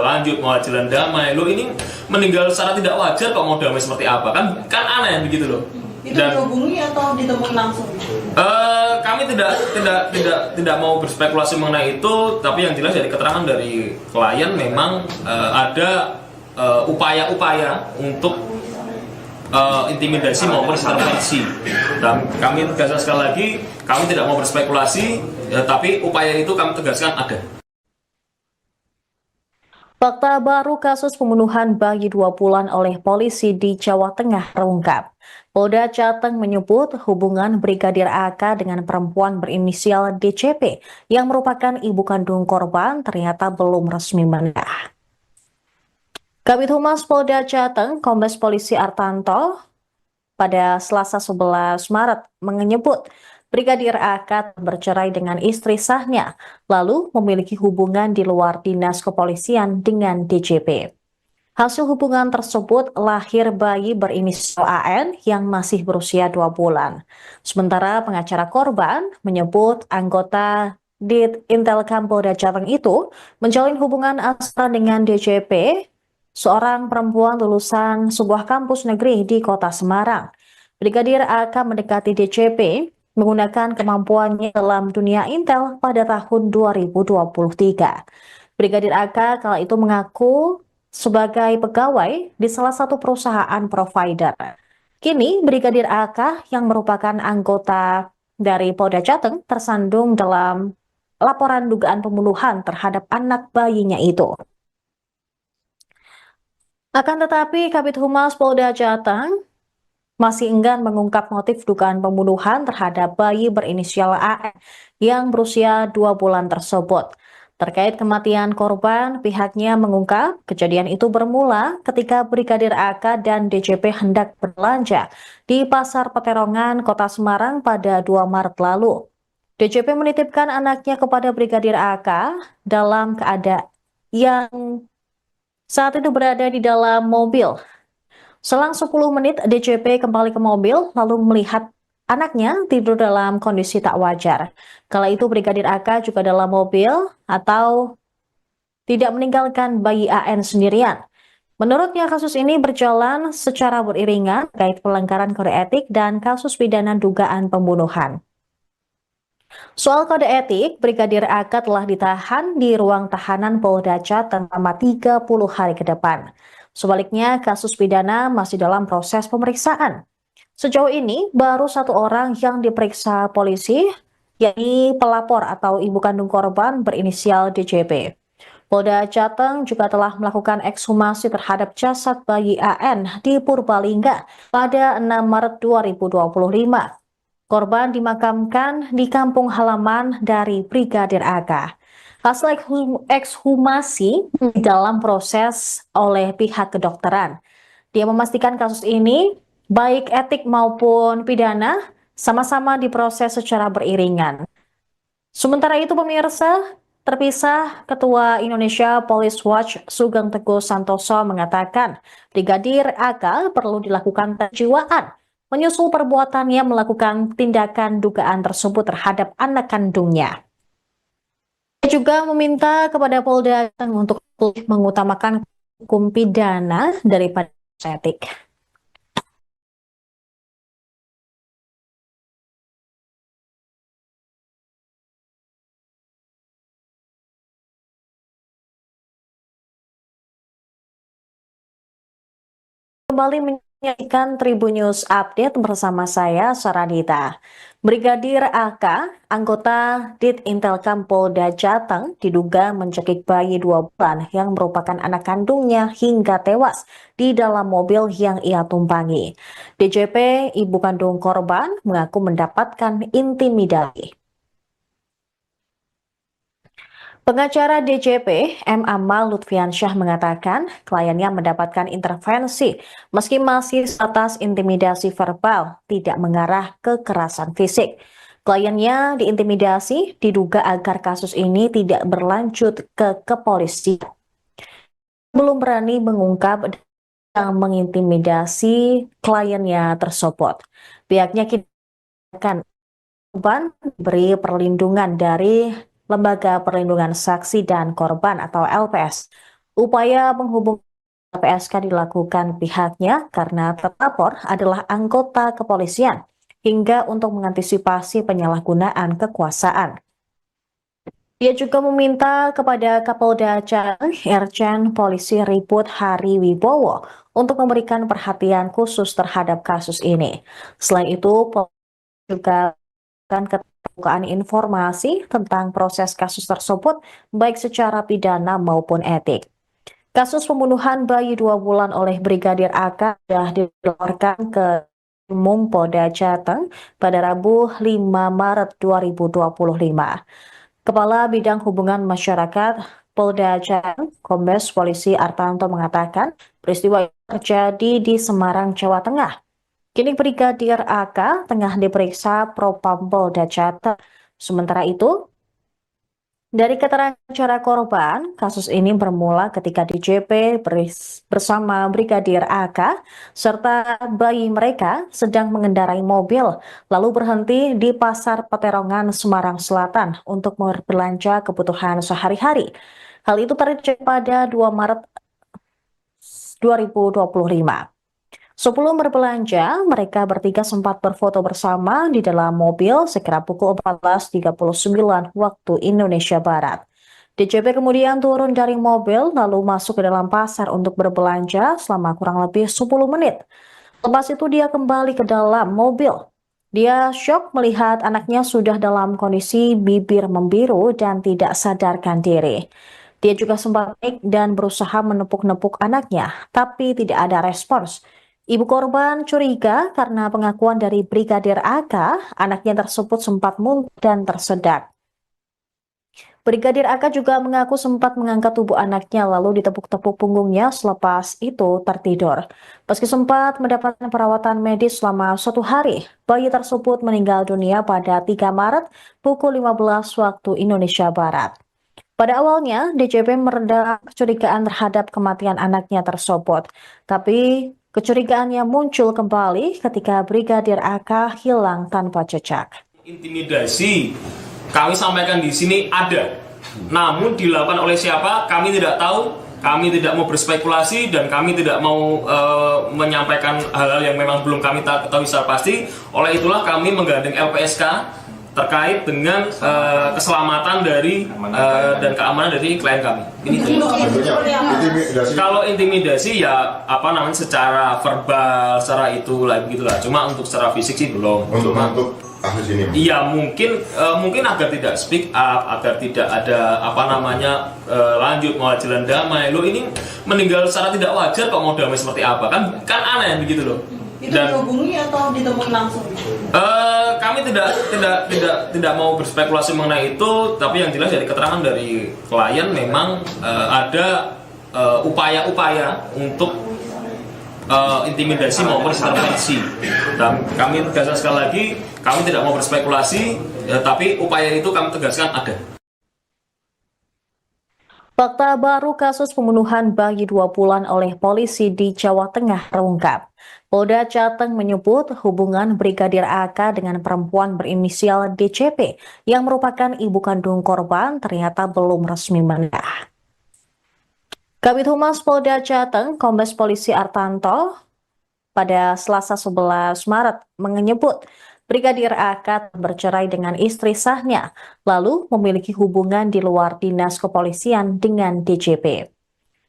lanjut mau jalan damai. Lo ini meninggal secara tidak wajar kok mau damai seperti apa? Kan aneh begitu loh. Itu dihubungi atau ditemui langsung? Kami tidak mau berspekulasi mengenai itu, tapi yang jelas dari keterangan dari klien memang ada upaya-upaya untuk intimidasi maupun intervensi. Dan kami tegaskan sekali lagi, kami tidak mau berspekulasi, tapi upaya itu kami tegaskan ada. Fakta baru kasus pembunuhan bayi 2 bulan oleh polisi di Jawa Tengah terungkap. Polda Jateng menyebut hubungan Brigadir AK dengan perempuan berinisial DCP yang merupakan ibu kandung korban ternyata belum resmi menikah. Kabid Humas Polda Jateng, Kombes Polisi Artanto, pada Selasa 11 Maret menyebut Brigadir AK bercerai dengan istri sahnya, lalu memiliki hubungan di luar dinas kepolisian dengan DJP. Hasil hubungan tersebut lahir bayi berinisial AN yang masih berusia 2 bulan. Sementara pengacara korban menyebut anggota Dit Intelkam Polda Jateng itu menjalin hubungan asmara dengan DJP, seorang perempuan lulusan sebuah kampus negeri di kota Semarang. Brigadir AK mendekati DJP menggunakan kemampuannya dalam dunia intel pada tahun 2023. Brigadir AK kala itu mengaku sebagai pegawai di salah satu perusahaan provider. Kini Brigadir AK yang merupakan anggota dari Polda Jateng tersandung dalam laporan dugaan pembunuhan terhadap anak bayinya itu. Akan tetapi, Kabid Humas Polda Jateng masih enggan mengungkap motif dugaan pembunuhan terhadap bayi berinisial AN yang berusia 2 bulan tersebut. Terkait kematian korban, pihaknya mengungkap kejadian itu bermula ketika Brigadir AK dan DJP hendak berbelanja di Pasar Peterongan, Kota Semarang pada 2 Maret lalu. DJP menitipkan anaknya kepada Brigadir AK dalam keadaan yang saat itu berada di dalam mobil. Selang 10 menit, DJP kembali ke mobil lalu melihat anaknya tidur dalam kondisi tak wajar. Kala itu Brigadir AK juga dalam mobil atau tidak meninggalkan bayi AN sendirian. Menurutnya kasus ini berjalan secara beriringan terkait pelanggaran kode etik dan kasus pidana dugaan pembunuhan. Soal kode etik, Brigadir AK telah ditahan di ruang tahanan Polda Jateng selama 30 hari ke depan. Sebaliknya, kasus pidana masih dalam proses pemeriksaan. Sejauh ini, baru 1 orang yang diperiksa polisi, yakni pelapor atau ibu kandung korban berinisial DJP. Polda Jateng juga telah melakukan ekshumasi terhadap jasad bayi AN di Purbalingga pada 6 Maret 2025. Korban dimakamkan di kampung halaman dari Brigadir AK. Hasil ekshumasi dalam proses oleh pihak kedokteran. Dia memastikan kasus ini, baik etik maupun pidana, sama-sama diproses secara beriringan. Sementara itu pemirsa, terpisah Ketua Indonesia Police Watch Sugeng Teguh Santoso mengatakan Brigadir AK perlu dilakukan penjiwaan menyusul perbuatannya melakukan tindakan dugaan tersebut terhadap anak kandungnya. Dia juga meminta kepada Polda untuk mengutamakan hukum pidana daripada etik. kembali menyaksikan Tribun News Update bersama saya, Saradita. Brigadir AK, anggota Ditintelkam Polda Jateng, diduga mencekik bayi 2 bulan yang merupakan anak kandungnya hingga tewas di dalam mobil yang ia tumpangi. DJP, ibu kandung korban, mengaku mendapatkan intimidasi. Pengacara DJP, M. Amal Lutfiansyah mengatakan kliennya mendapatkan intervensi meski masih atas intimidasi verbal, tidak mengarah ke kekerasan fisik. Kliennya diintimidasi diduga agar kasus ini tidak berlanjut ke kepolisian. Belum berani mengungkap yang mengintimidasi kliennya tersebut. Pihaknya akan beri perlindungan dari Lembaga Perlindungan Saksi dan Korban atau LPS. Upaya menghubungi LPSK dilakukan pihaknya karena terlapor adalah anggota kepolisian hingga untuk mengantisipasi penyalahgunaan kekuasaan. Ia juga meminta kepada Kapolda Jateng, Irjen Polisi Riput Hari Wibowo untuk memberikan perhatian khusus terhadap kasus ini. Selain itu, Polisi juga akan keterbukaan informasi tentang proses kasus tersebut baik secara pidana maupun etik. Kasus pembunuhan bayi 2 bulan oleh Brigadir AK sudah dilaporkan ke Umum Polda Jateng pada Rabu 5 Maret 2025. Kepala Bidang Hubungan Masyarakat Polda Jateng, Kombes Polisi Artanto mengatakan peristiwa ini terjadi di Semarang, Jawa Tengah. Kini Brigadir AK tengah diperiksa Propam Polda Jateng. Sementara itu, dari keterangan para korban, kasus ini bermula ketika DJP bersama Brigadir AK serta bayi mereka sedang mengendarai mobil, lalu berhenti di Pasar Peterongan, Semarang Selatan untuk berbelanja kebutuhan sehari-hari. Hal itu terjadi pada 2 Maret 2025. Sebelum berbelanja, mereka bertiga sempat berfoto bersama di dalam mobil sekira pukul 14.39 waktu Indonesia Barat. DJP kemudian turun dari mobil lalu masuk ke dalam pasar untuk berbelanja selama kurang lebih 10 menit. Lepas itu dia kembali ke dalam mobil. Dia syok melihat anaknya sudah dalam kondisi bibir membiru dan tidak sadarkan diri. Dia juga sempat panik dan berusaha menepuk-nepuk anaknya, tapi tidak ada respons. Ibu korban curiga karena pengakuan dari Brigadir AK, anaknya tersebut sempat muntah dan tersedak. Brigadir AK juga mengaku sempat mengangkat tubuh anaknya lalu ditepuk-tepuk punggungnya selepas itu tertidur. Meski sempat mendapatkan perawatan medis selama 1 hari, bayi tersebut meninggal dunia pada 3 Maret pukul 15 waktu Indonesia Barat. Pada awalnya, DJP meredam kecurigaan terhadap kematian anaknya tersebut, tapi kecurigaannya muncul kembali ketika Brigadir AK hilang tanpa jejak. Intimidasi kami sampaikan di sini ada, namun dilakukan oleh siapa kami tidak tahu. Kami tidak mau berspekulasi dan kami tidak mau menyampaikan hal-hal yang memang belum kami ketahui secara pasti. Oleh itulah kami menggandeng LPSK terkait dengan keselamatan dari dan keamanan dari klien kami. Ini Bentuknya intimidasi. kalau intimidasi ya apa namanya secara verbal, secara itu lah begitulah. Cuma untuk secara fisik sih belum. Untuk Cuma, kasus ini. iya mungkin agar tidak speak up, agar tidak ada apa namanya lanjut mau jalan damai. Lo ini meninggal secara tidak wajar kok mau damai seperti apa? Kan aneh begitu loh. Itu dihubungi atau ditemui langsung? Kami tidak mau berspekulasi mengenai itu, tapi yang jelas dari keterangan dari klien memang ada upaya-upaya untuk intimidasi maupun intervensi. Dan kami tegaskan sekali lagi, kami tidak mau berspekulasi, tapi upaya itu kami tegaskan ada. Fakta baru kasus pembunuhan bayi 2 bulan oleh polisi di Jawa Tengah terungkap. Polda Jateng menyebut hubungan Brigadir AK dengan perempuan berinisial DCP yang merupakan ibu kandung korban ternyata belum resmi menikah. Kabid Humas Polda Jateng, Kombes Polisi Artanto, pada Selasa 11 Maret menyebut Brigadir AK bercerai dengan istri sahnya, lalu memiliki hubungan di luar dinas kepolisian dengan DJP.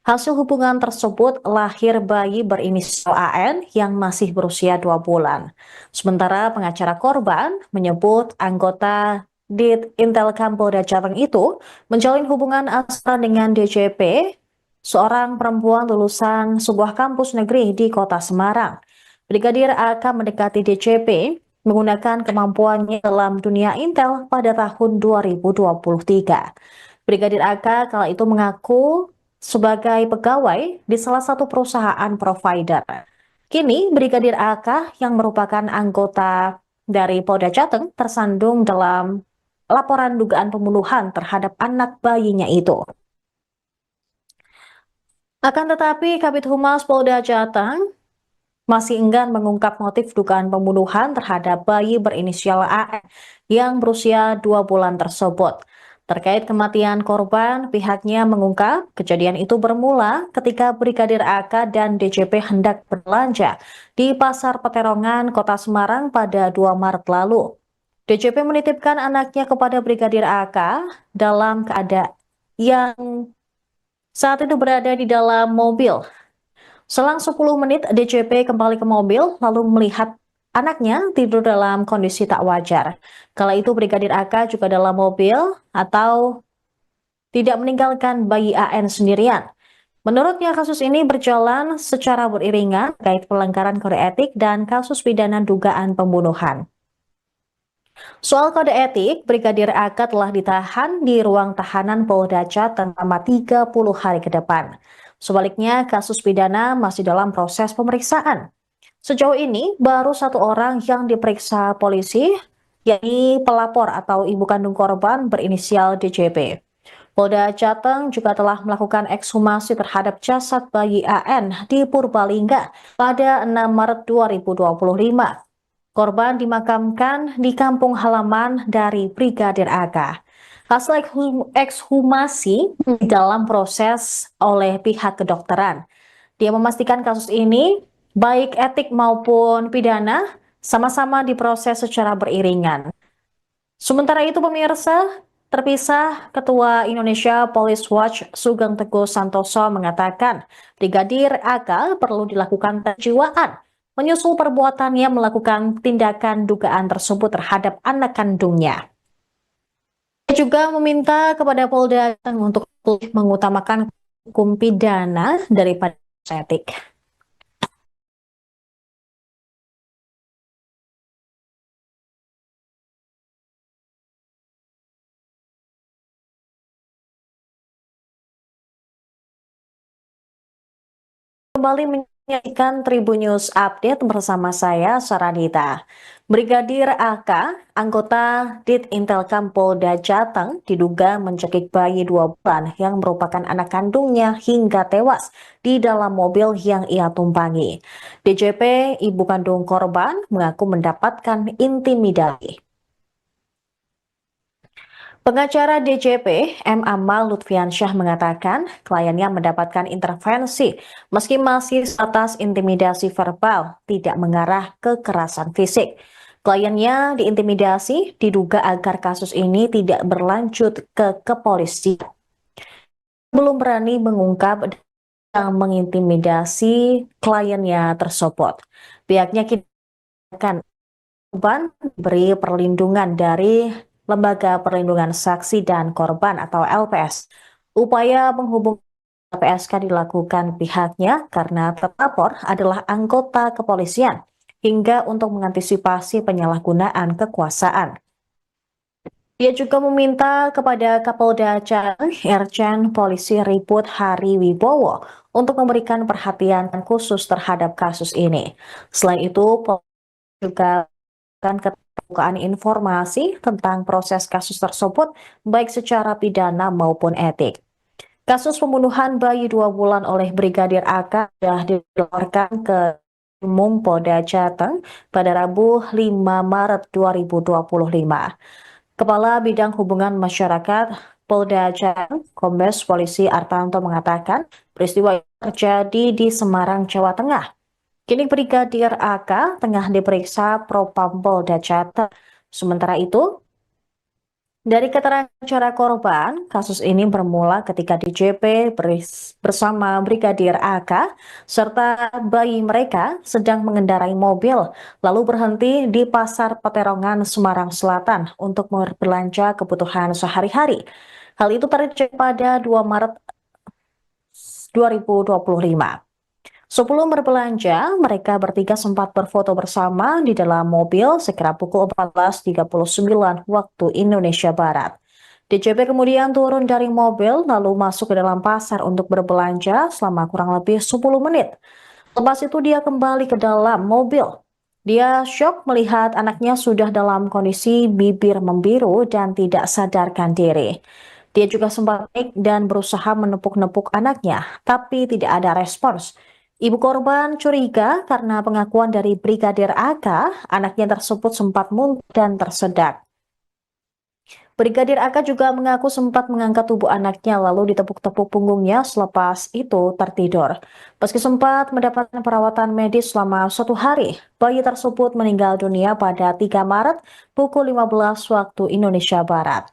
Hasil hubungan tersebut lahir bayi berinisial AN yang masih berusia 2 bulan. Sementara pengacara korban menyebut anggota Dit Intelkam Polda Jateng itu menjalin hubungan asmara dengan DJP, seorang perempuan lulusan sebuah kampus negeri di kota Semarang. Brigadir AK mendekati DJP menggunakan kemampuannya dalam dunia intel pada tahun 2023. Brigadir AK kala itu mengaku sebagai pegawai di salah satu perusahaan provider. Kini Brigadir AK yang merupakan anggota dari Polda Jateng tersandung dalam laporan dugaan pembunuhan terhadap anak bayinya itu. Akan tetapi Kabid Humas Polda Jateng masih enggan mengungkap motif dugaan pembunuhan terhadap bayi berinisial AN yang berusia 2 bulan tersebut. Terkait kematian korban, pihaknya mengungkap kejadian itu bermula ketika Brigadir AK dan DJP hendak berbelanja di Pasar Peterongan, Kota Semarang pada 2 Maret lalu. DJP menitipkan anaknya kepada Brigadir AK dalam keadaan yang saat itu berada di dalam mobil. Selang 10 menit, DJP kembali ke mobil lalu melihat anaknya tidur dalam kondisi tak wajar. Kala itu Brigadir AK juga dalam mobil atau tidak meninggalkan bayi AN sendirian. Menurutnya kasus ini berjalan secara beriringan terkait pelanggaran kode etik dan kasus pidana dugaan pembunuhan. Soal kode etik, Brigadir AK telah ditahan di ruang tahanan Polda Jateng selama 30 hari ke depan. Sebaliknya, kasus pidana masih dalam proses pemeriksaan. Sejauh ini, baru 1 orang yang diperiksa polisi, yakni pelapor atau ibu kandung korban berinisial DJP. Polda Jateng juga telah melakukan ekshumasi terhadap jasad bayi AN di Purbalingga pada 6 Maret 2025. Korban dimakamkan di kampung halaman dari Brigadir AK. Hasil ekshumasi dalam proses oleh pihak kedokteran. Dia memastikan kasus ini, baik etik maupun pidana, sama-sama diproses secara beriringan. Sementara itu pemirsa, terpisah Ketua Indonesia Police Watch Sugeng Teguh Santoso mengatakan Brigadir AK perlu dilakukan penjiwaan menyusul perbuatannya melakukan tindakan dugaan tersebut terhadap anak kandungnya. Dia juga meminta kepada Polda Jateng untuk mengutamakan hukum pidana daripada etik. Kembali menyaksikan Tribun News Update bersama saya, Saradita. Brigadir AK, anggota Dit Intelkam Polda Jateng, diduga mencekik bayi 2 bulan yang merupakan anak kandungnya hingga tewas di dalam mobil yang ia tumpangi. DJP, ibu kandung korban, mengaku mendapatkan intimidasi. Pengacara DJP, M. Amal Lutfiansyah mengatakan kliennya mendapatkan intervensi meski masih sebatas intimidasi verbal, tidak mengarah ke kekerasan fisik. Kliennya diintimidasi diduga agar kasus ini tidak berlanjut ke kepolisian. Belum berani mengungkap yang mengintimidasi kliennya tersebut. Pihaknya akan beri perlindungan dari Lembaga Perlindungan Saksi dan Korban atau LPS. Upaya menghubungi LPSK dilakukan pihaknya karena terlapor adalah anggota kepolisian hingga untuk mengantisipasi penyalahgunaan kekuasaan. Dia juga meminta kepada Kapolda Jateng, Irjen Polisi Riput Hari Wibowo untuk memberikan perhatian khusus terhadap kasus ini. Selain itu, Polisi juga akan keterbukaan informasi tentang proses kasus tersebut, baik secara pidana maupun etik. Kasus pembunuhan bayi 2 bulan oleh Brigadir AK sudah dilaporkan ke Umum Polda Jateng pada Rabu 5 Maret 2025. Kepala Bidang Hubungan Masyarakat Polda Jateng, Kombes Polisi Artanto mengatakan peristiwa itu terjadi di Semarang, Jawa Tengah. Kini Brigadir AK tengah diperiksa Propam Polda Jateng. Sementara itu, Dari keterangan korban, kasus ini bermula ketika DJP bersama Brigadir AK serta bayi mereka sedang mengendarai mobil, lalu berhenti di Pasar Peterongan, Semarang Selatan untuk berbelanja kebutuhan sehari-hari. Hal itu terjadi pada 2 Maret 2025. Sebelum berbelanja, mereka bertiga sempat berfoto bersama di dalam mobil sekira pukul 14.39 waktu Indonesia Barat. DJP kemudian turun dari mobil lalu masuk ke dalam pasar untuk berbelanja selama kurang lebih 10 menit. Lepas itu dia kembali ke dalam mobil. Dia syok melihat anaknya sudah dalam kondisi bibir membiru dan tidak sadarkan diri. Dia juga sempat panik dan berusaha menepuk-nepuk anaknya, tapi tidak ada respons. Ibu korban curiga karena pengakuan dari Brigadir AK, anaknya tersebut sempat muntah dan tersedak. Brigadir AK juga mengaku sempat mengangkat tubuh anaknya lalu ditepuk-tepuk punggungnya selepas itu tertidur. Meski sempat mendapatkan perawatan medis selama 1 hari, bayi tersebut meninggal dunia pada 3 Maret pukul 15 waktu Indonesia Barat.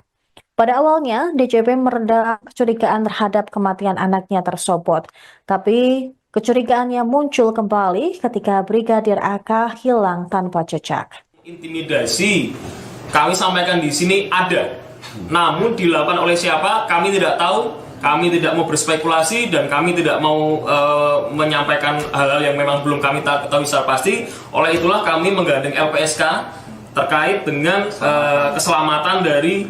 Pada awalnya, DJP meredam kecurigaan terhadap kematian anaknya tersebut, tapi kecurigaannya muncul kembali ketika Brigadir AK hilang tanpa jejak. Intimidasi kami sampaikan di sini ada, namun dilakukan oleh siapa kami tidak tahu. Kami tidak mau berspekulasi dan kami tidak mau menyampaikan hal-hal yang memang belum kami ketahui secara pasti. Oleh itulah kami menggandeng LPSK terkait dengan keselamatan dari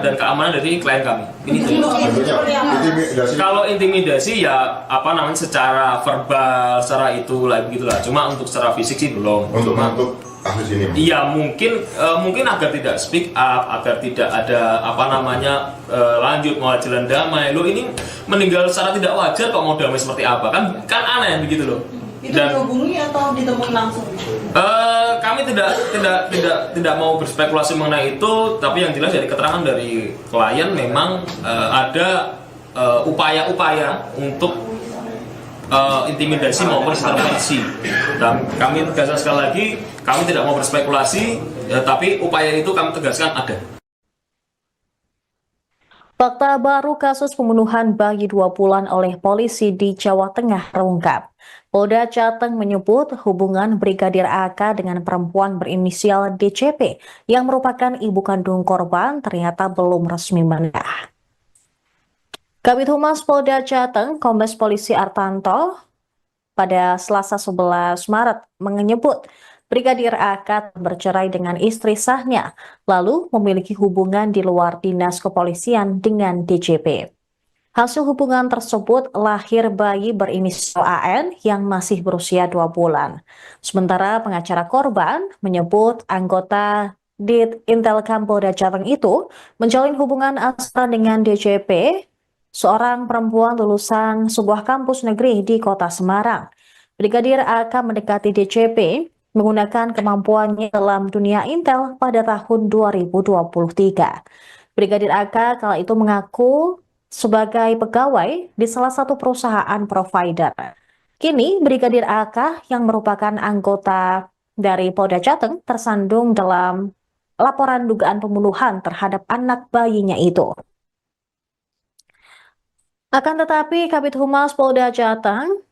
dan keamanan dari klien kami. Ini Bentuknya intimidasi. kalau intimidasi ya apa namanya secara verbal, secara itu lah begitulah. Cuma untuk secara fisik sih belum. Untuk kasus ini, Bang. Iya mungkin agar tidak speak up, agar tidak ada apa namanya lanjut mau jalan damai. Lo ini meninggal secara tidak wajar kok mau damai seperti apa kan aneh begitu loh. Itu dihubungi atau ditemui langsung? Kami tidak mau berspekulasi mengenai itu, tapi yang jelas dari keterangan dari klien memang ada upaya-upaya untuk intimidasi maupun intervensi. Dan kami tegaskan sekali lagi, kami tidak mau berspekulasi, tapi upaya itu kami tegaskan ada. Fakta baru kasus pembunuhan bayi 2 bulan oleh polisi di Jawa Tengah terungkap. Polda Jateng menyebut hubungan Brigadir AK dengan perempuan berinisial DCP yang merupakan ibu kandung korban ternyata belum resmi menikah. Kabid Humas Polda Jateng, Kombes Polisi Artanto, pada Selasa 11 Maret menyebut Brigadir AK bercerai dengan istri sahnya, lalu memiliki hubungan di luar dinas kepolisian dengan DJP. Hasil hubungan tersebut lahir bayi berinisial AN yang masih berusia 2 bulan. Sementara pengacara korban menyebut anggota Dit Intelkam Polda Jateng itu menjalin hubungan asmara dengan DJP, seorang perempuan lulusan sebuah kampus negeri di kota Semarang. Brigadir AK mendekati DJP menggunakan kemampuannya dalam dunia intel pada tahun 2023. Brigadir AK kala itu mengaku sebagai pegawai di salah satu perusahaan provider. Kini Brigadir AK yang merupakan anggota dari Polda Jateng tersandung dalam laporan dugaan pembunuhan terhadap anak bayinya itu. Akan tetapi Kabid Humas Polda Jateng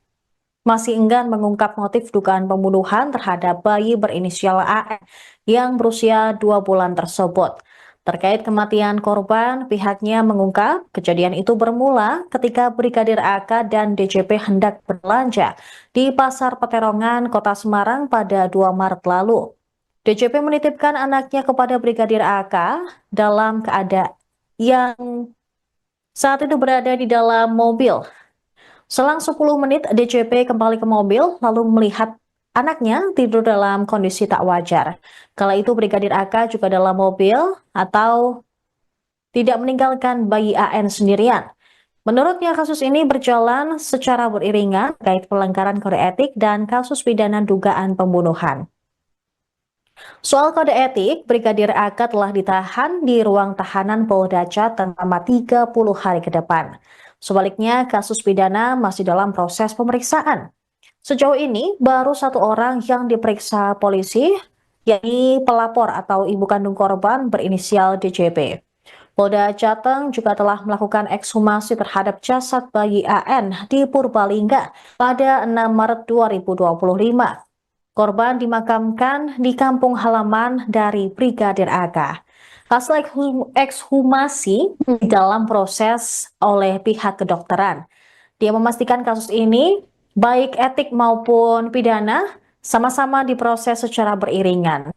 masih enggan mengungkap motif dugaan pembunuhan terhadap bayi berinisial AN yang berusia 2 bulan tersebut. Terkait kematian korban, pihaknya mengungkap kejadian itu bermula ketika Brigadir AK dan DJP hendak berbelanja di Pasar Peterongan, Kota Semarang pada 2 Maret lalu. DJP menitipkan anaknya kepada Brigadir AK dalam keadaan yang saat itu berada di dalam mobil. Selang 10 menit, DJP kembali ke mobil lalu melihat anaknya tidur dalam kondisi tak wajar. Kala itu Brigadir AK juga dalam mobil atau tidak meninggalkan bayi AN sendirian. Menurutnya kasus ini berjalan secara beriringan terkait pelanggaran kode etik dan kasus pidana dugaan pembunuhan. Soal kode etik, Brigadir AK telah ditahan di ruang tahanan Polda Jateng selama 30 hari ke depan. Sebaliknya, kasus pidana masih dalam proses pemeriksaan. Sejauh ini, baru 1 orang yang diperiksa polisi, yakni pelapor atau ibu kandung korban berinisial DJP. Polda Jateng juga telah melakukan ekshumasi terhadap jasad bayi AN di Purbalingga pada 6 Maret 2025. Korban dimakamkan di kampung halaman dari Brigadir AK. Hasil ekshumasi dalam proses oleh pihak kedokteran. Dia memastikan kasus ini, baik etik maupun pidana, sama-sama diproses secara beriringan.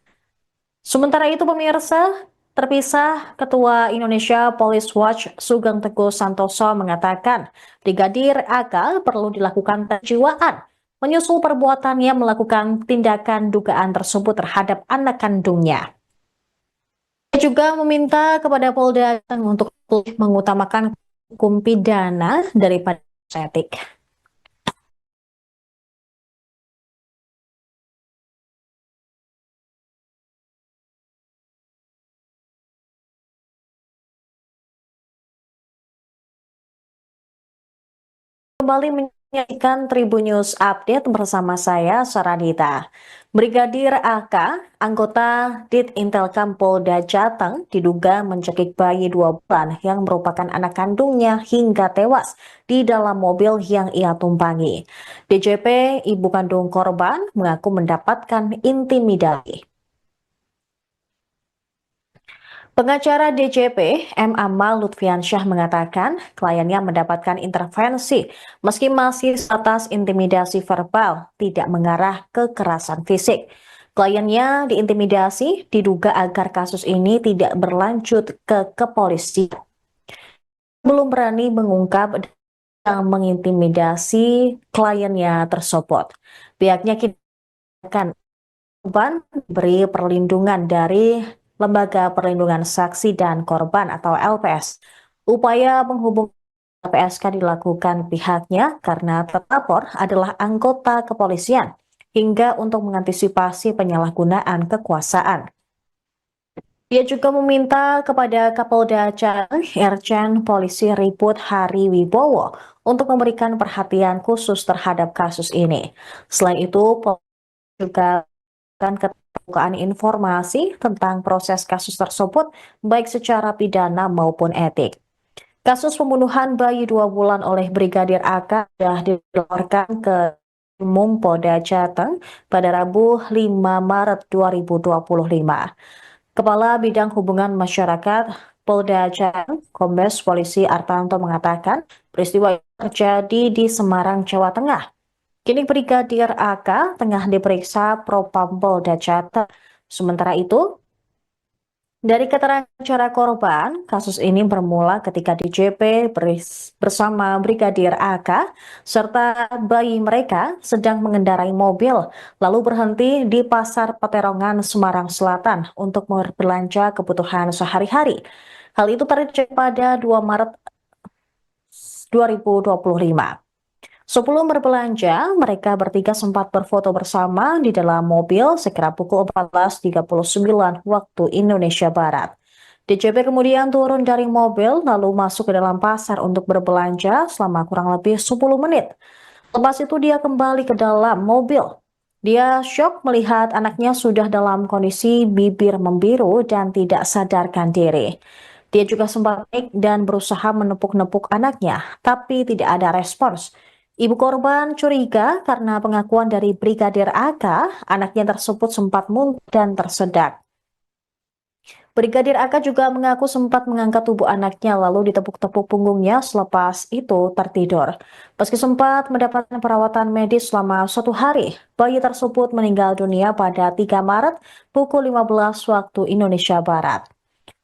Sementara itu pemirsa, terpisah Ketua Indonesia Police Watch Sugeng Teguh Santoso mengatakan Brigadir AK perlu dilakukan penjiwaan menyusul perbuatannya melakukan tindakan dugaan tersebut terhadap anak kandungnya. Dia juga meminta kepada Polda untuk mengutamakan hukum pidana daripada etik. Kembali menyaksikan Tribun News Update bersama saya, Saradita. Brigadir AK, anggota Ditintelkam Polda Jateng, diduga mencekik bayi 2 bulan yang merupakan anak kandungnya hingga tewas di dalam mobil yang ia tumpangi. DJP, ibu kandung korban, mengaku mendapatkan intimidasi. Pengacara DJP, M. Amal Lutfiansyah mengatakan kliennya mendapatkan intervensi meski masih sebatas intimidasi verbal, tidak mengarah ke kekerasan fisik. Kliennya diintimidasi diduga agar kasus ini tidak berlanjut ke kepolisian. Belum berani mengungkap yang mengintimidasi kliennya tersebut. Pihaknya akan beri perlindungan dari Lembaga Perlindungan Saksi dan Korban atau LPS. Upaya menghubungi LPSK dilakukan pihaknya karena terlapor adalah anggota kepolisian hingga untuk mengantisipasi penyalahgunaan kekuasaan. Dia juga meminta kepada Kapolda Jateng, Irjen Polisi Riput Hari Wibowo untuk memberikan perhatian khusus terhadap kasus ini. Selain itu, polisi juga akan keterbukaan informasi tentang proses kasus tersebut baik secara pidana maupun etik. Kasus pembunuhan bayi 2 bulan oleh Brigadir AK sudah dilaporkan ke Umum Polda Jateng pada Rabu 5 Maret 2025. Kepala Bidang Hubungan Masyarakat Polda Jateng, Kombes Polisi Artanto mengatakan peristiwa terjadi di Semarang, Jawa Tengah. Kini Brigadir AK tengah diperiksa Propam Polda Jateng. Sementara itu, dari keterangan acara korban, kasus ini bermula ketika DJP bersama Brigadir AK serta bayi mereka sedang mengendarai mobil, lalu berhenti di Pasar Peterongan, Semarang Selatan untuk berbelanja kebutuhan sehari-hari. Hal itu terjadi pada 2 Maret 2025. Sebelum berbelanja, mereka bertiga sempat berfoto bersama di dalam mobil sekira pukul 14.39 waktu Indonesia Barat. DJP kemudian turun dari mobil lalu masuk ke dalam pasar untuk berbelanja selama kurang lebih 10 menit. Lepas itu dia kembali ke dalam mobil. Dia syok melihat anaknya sudah dalam kondisi bibir membiru dan tidak sadarkan diri. Dia juga sempat panik dan berusaha menepuk-nepuk anaknya, tapi tidak ada respons. Ibu korban curiga karena pengakuan dari Brigadir AK, anaknya tersebut sempat muntah dan tersedak. Brigadir AK juga mengaku sempat mengangkat tubuh anaknya lalu ditepuk-tepuk punggungnya selepas itu tertidur. Meski sempat mendapatkan perawatan medis selama 1 hari, bayi tersebut meninggal dunia pada 3 Maret pukul 15 waktu Indonesia Barat.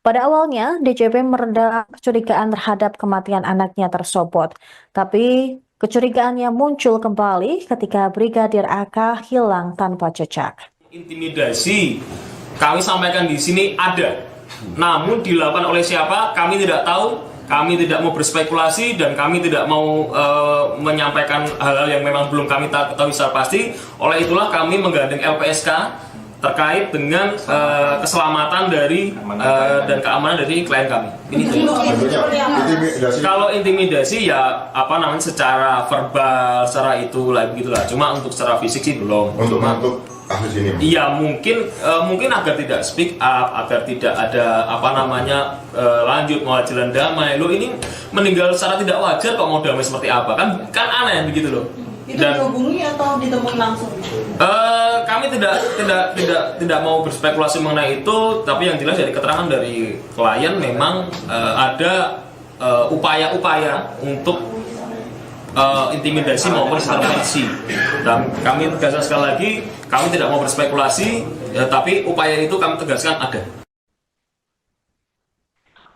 Pada awalnya, DJP meredam kecurigaan terhadap kematian anaknya tersebut, tapi kecurigaannya muncul kembali ketika Brigadir AK hilang tanpa jejak. Intimidasi kami sampaikan di sini ada, namun dilakukan oleh siapa kami tidak tahu. Kami tidak mau berspekulasi dan kami tidak mau menyampaikan hal-hal yang memang belum kami ketahui secara pasti. Oleh itulah kami menggandeng LPSK terkait dengan keselamatan dari dan keamanan dari klien kami. Ini Intimidasi. kalau intimidasi ya apa namanya secara verbal, secara itulah begitulah. Cuma untuk secara fisik sih belum. Untuk kasus ini? Iya, mungkin agar tidak speak up, agar tidak ada lanjut mau jalan damai. Lo ini meninggal secara tidak wajar kok, mau damai seperti apa? Kan aneh begitu loh. Itu dihubungi atau ditemui langsung? Kami tidak mau berspekulasi mengenai itu, tapi yang jelas dari keterangan dari klien memang ada upaya-upaya untuk intimidasi maupun intervensi. Dan kami tegaskan sekali lagi, kami tidak mau berspekulasi, tapi upaya itu kami tegaskan ada.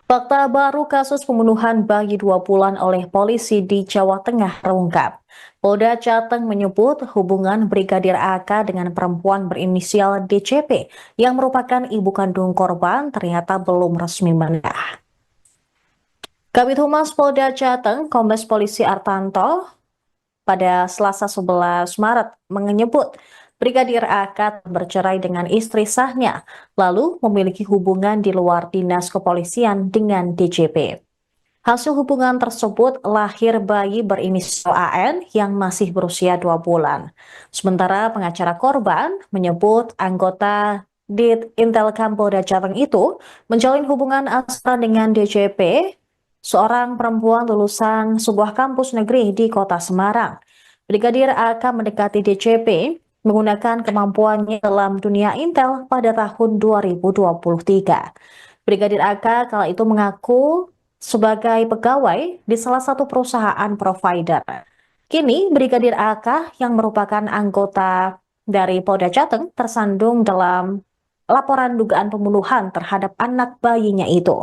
Fakta baru kasus pembunuhan bayi 2 bulan oleh polisi di Jawa Tengah terungkap. Polda Jateng menyebut hubungan Brigadir AK dengan perempuan berinisial DCP yang merupakan ibu kandung korban ternyata belum resmi menikah. Kabid Humas Polda Jateng, Kombes Polisi Artanto, pada Selasa 11 Maret menyebut Brigadir AK bercerai dengan istri sahnya, lalu memiliki hubungan di luar dinas kepolisian dengan DCP. Hasil hubungan tersebut lahir bayi berinisial AN yang masih berusia 2 bulan. Sementara pengacara korban menyebut anggota Dit Intelkam Polda Jateng itu menjalin hubungan asmara dengan DCP, seorang perempuan lulusan sebuah kampus negeri di kota Semarang. Brigadir AK mendekati DCP menggunakan kemampuannya dalam dunia intel pada tahun 2023. Brigadir AK kala itu mengaku sebagai pegawai di salah satu perusahaan provider. Kini Brigadir AK yang merupakan anggota dari Polda Jateng tersandung dalam laporan dugaan pembunuhan terhadap anak bayinya itu.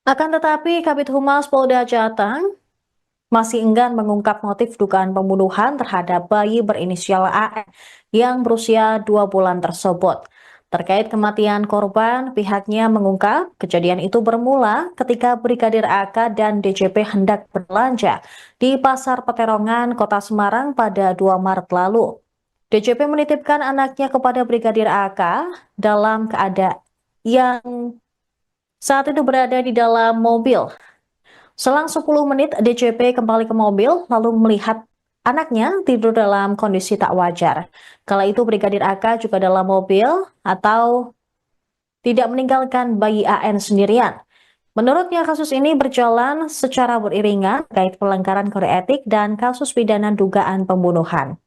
Akan tetapi Kabid Humas Polda Jateng masih enggan mengungkap motif dugaan pembunuhan terhadap bayi berinisial AN yang berusia 2 bulan tersebut. Terkait kematian korban, pihaknya mengungkap kejadian itu bermula ketika Brigadir AK dan DCP hendak berbelanja di Pasar Peterongan, Kota Semarang pada 2 Maret lalu. DCP menitipkan anaknya kepada Brigadir AK dalam keadaan yang saat itu berada di dalam mobil. Selang 10 menit, DCP kembali ke mobil lalu melihat anaknya tidur dalam kondisi tak wajar. Kala itu Brigadir AK juga dalam mobil atau tidak meninggalkan bayi AN sendirian. Menurutnya kasus ini berjalan secara beriringan terkait pelanggaran kode etik dan kasus pidana dugaan pembunuhan.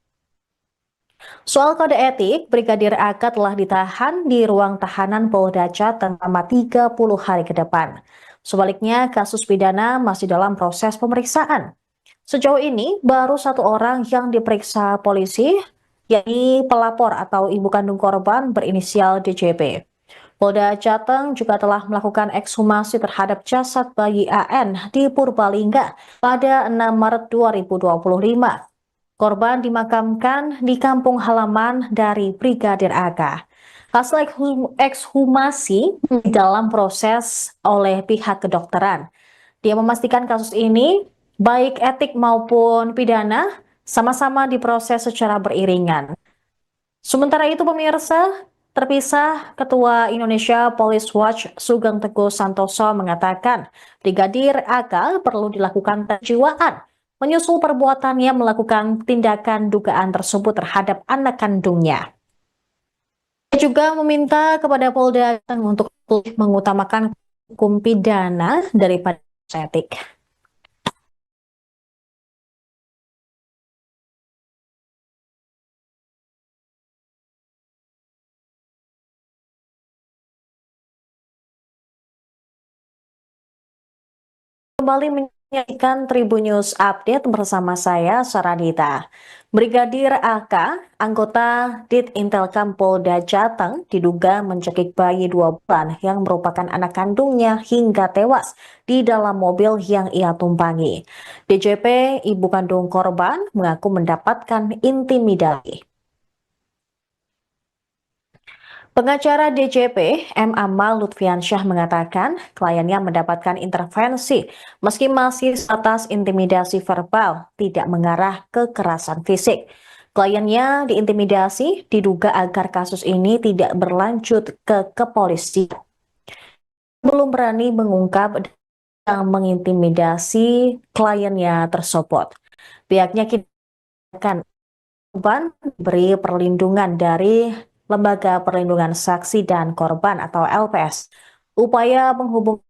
Soal kode etik, Brigadir AK telah ditahan di ruang tahanan Polda Jateng selama 30 hari ke depan. Sebaliknya, kasus pidana masih dalam proses pemeriksaan. Sejauh ini, baru 1 orang yang diperiksa polisi, yakni pelapor atau ibu kandung korban berinisial DCP. Polda Jateng juga telah melakukan ekshumasi terhadap jasad bayi AN di Purbalingga pada 6 Maret 2025. Korban dimakamkan di kampung halaman dari Brigadir AK. Hasil ekshumasi dalam proses oleh pihak kedokteran. Dia memastikan kasus ini, baik etik maupun pidana, sama-sama diproses secara beriringan. Sementara itu pemirsa, terpisah Ketua Indonesia Police Watch Sugeng Teguh Santoso mengatakan Brigadir AK perlu dilakukan kejiwaan menyusul perbuatannya melakukan tindakan dugaan tersebut terhadap anak kandungnya. Dia juga meminta kepada Polda untuk mengutamakan hukum pidana daripada etik. Kembali menyaksikan Tribun News Update bersama saya, Saradita. Brigadir AK, anggota Dit Intelkam Polda Jateng, diduga mencekik bayi 2 bulan yang merupakan anak kandungnya hingga tewas di dalam mobil yang ia tumpangi. DCP, ibu kandung korban, mengaku mendapatkan intimidasi. Pengacara DCP, M. Amal Lutfiansyah mengatakan kliennya mendapatkan intervensi meski masih sebatas intimidasi verbal, tidak mengarah ke kekerasan fisik. Kliennya diintimidasi diduga agar kasus ini tidak berlanjut ke kepolisian. Belum berani mengungkap dan mengintimidasi kliennya tersebut. Pihaknya akan korban diberi perlindungan dari Lembaga Perlindungan Saksi dan Korban atau LPS. Upaya penghubungan